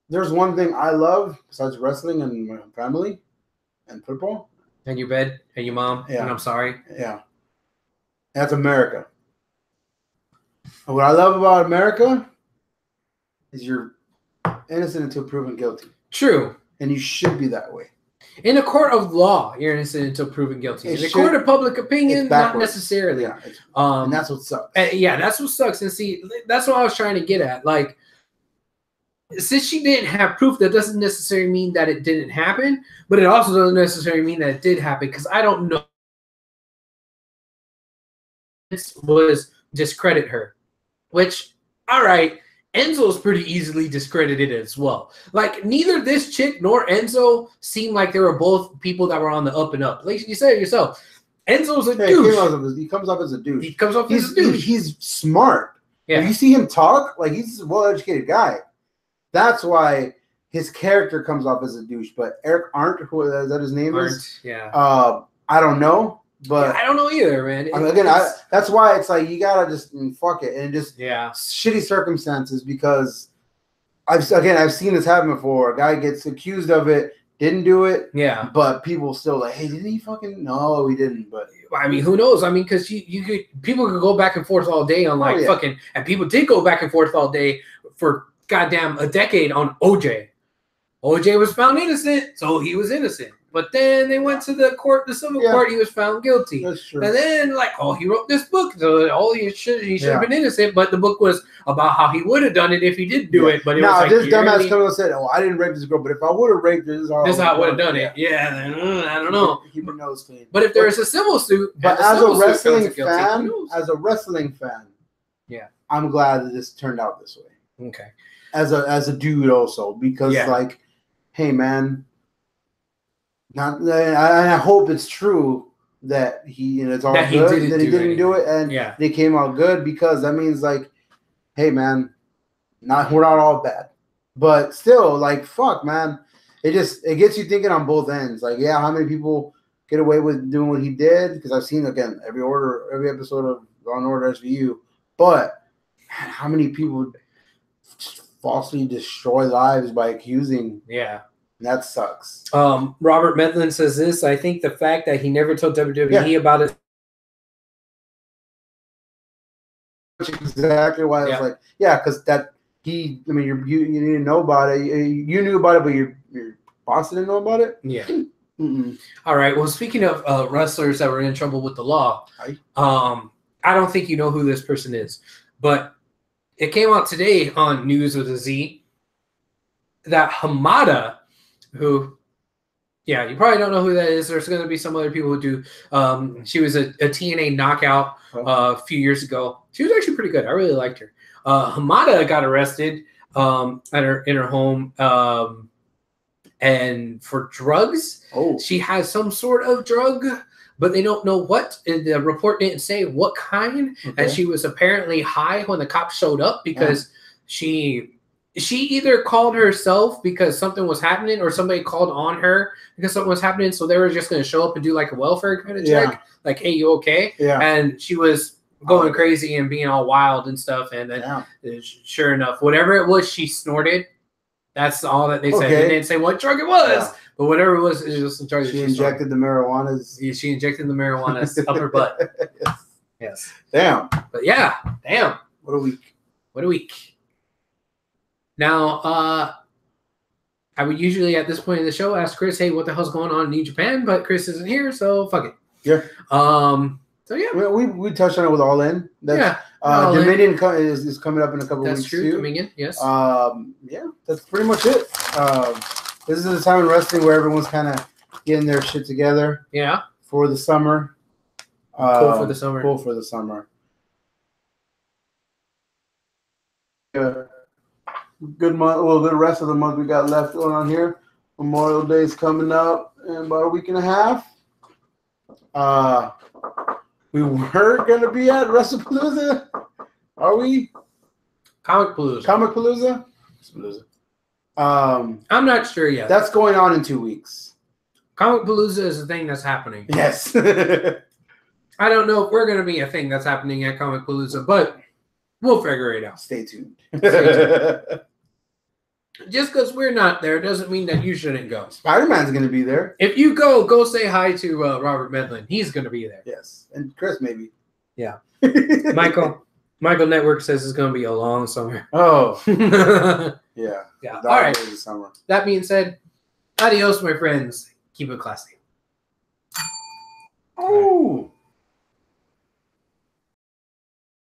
there's one thing I love besides wrestling and my family and football. And your bed and your mom. Yeah. And I'm sorry. Yeah. That's America. And what I love about America is you're innocent until proven guilty. True. And you should be that way. In a court of law, you're innocent until proven guilty. In a court of public opinion, not necessarily. Yeah. And that's what sucks. That's what sucks. And see, that's what I was trying to get at. Like, since she didn't have proof, that doesn't necessarily mean that it didn't happen, but it also doesn't necessarily mean that it did happen, because I don't know. This was discredit her, which, all right, Enzo's pretty easily discredited as well. Like, neither this chick nor Enzo seemed like they were both people that were on the up and up. Like you said it yourself, Enzo's a douche. He comes off as a douche. He comes off as a douche. He's smart. Yeah. If you see him talk, like, he's a well-educated guy. That's why his character comes off as a douche. But Eric Arndt, who is that his name is? Yeah. I don't know. But I don't know either, man. That's why it's like you gotta just fuck it and just shitty circumstances, because I've seen this happen before. A guy gets accused of it, didn't do it, but people still like, hey, didn't he fucking? No, he didn't. But I mean, who knows? I mean, because people could go back and forth all day on fucking, and people did go back and forth all day for goddamn a decade on OJ. OJ was found innocent, so he was innocent. But then they went to the civil court. He was found guilty. That's true. And then, he wrote this book. So he should have been innocent. But the book was about how he would have done it if he did do it. But it was like, this dumbass comes and said, "Oh, I didn't rape this girl, but if I would have raped her, this is how I would have done it." Yeah, then, I don't know. Keep your nose clean. But if there is a civil suit, but as a wrestling fan, I'm glad that this turned out this way. Okay. As a dude, also, because hey, man. I hope it's true that it's all that good that he didn't do it, and they came out good, because that means hey, man, we're not all bad, but still, fuck, man, it gets you thinking on both ends. How many people get away with doing what he did? Because I've seen every episode of Law and Order SVU, but man, how many people falsely destroy lives by accusing? That sucks. Robert Medlin says this. I think the fact that he never told WWE about it. That's exactly why I was because you didn't know about it. You knew about it, but your boss didn't know about it? Yeah. All right. Well, speaking of wrestlers that were in trouble with the law, I don't think you know who this person is, but it came out today on News with a Z that Hamada, who, you probably don't know who that is. There's going to be some other people who do. She was a TNA knockout a few years ago. She was actually pretty good. I really liked her. Hamada got arrested in her home and for drugs. Oh. She has some sort of drug, but they don't know what. The report didn't say what kind. Okay. And she was apparently high when the cops showed up, because she either called herself because something was happening, or somebody called on her because something was happening. So they were just going to show up and do a welfare kind of check. Like, hey, you okay? Yeah. And she was going crazy and being all wild and stuff. And then sure enough, whatever it was, she snorted. That's all that they said. They didn't say what drug it was, but whatever it was just a drug. She injected the marijuana. She injected the marijuana up her butt. Yes. Damn. But damn. What a week. Now, I would usually at this point in the show ask Chris, "Hey, what the hell's going on in New Japan?" But Chris isn't here, so fuck it. Yeah. So we touched on it with All In. Dominion is coming up in a couple weeks. That's true. Too. Dominion, yes. That's pretty much it. This is a time in wrestling where everyone's kind of getting their shit together. Yeah. For the summer. Cool for the summer. Cool for the summer. Good month. Well, the rest of the month we got left going on here. Memorial Day is coming up in about a week and a half. We were gonna be at WrestlePalooza. Are we? Comic Palooza. I'm not sure yet. That's going on in 2 weeks. Comic Palooza is a thing that's happening. Yes. I don't know if we're going to be a thing that's happening at Comic Palooza, but we'll figure it out. Stay tuned. Just because we're not there doesn't mean that you shouldn't go. Spider-Man's going to be there. If you go say hi to Robert Medlin. He's going to be there. Yes. And Chris, maybe. Yeah. Michael Network says it's going to be a long summer. Oh. Yeah. Yeah. All right. Summer. That being said, adios, my friends. Keep it classy. Oh.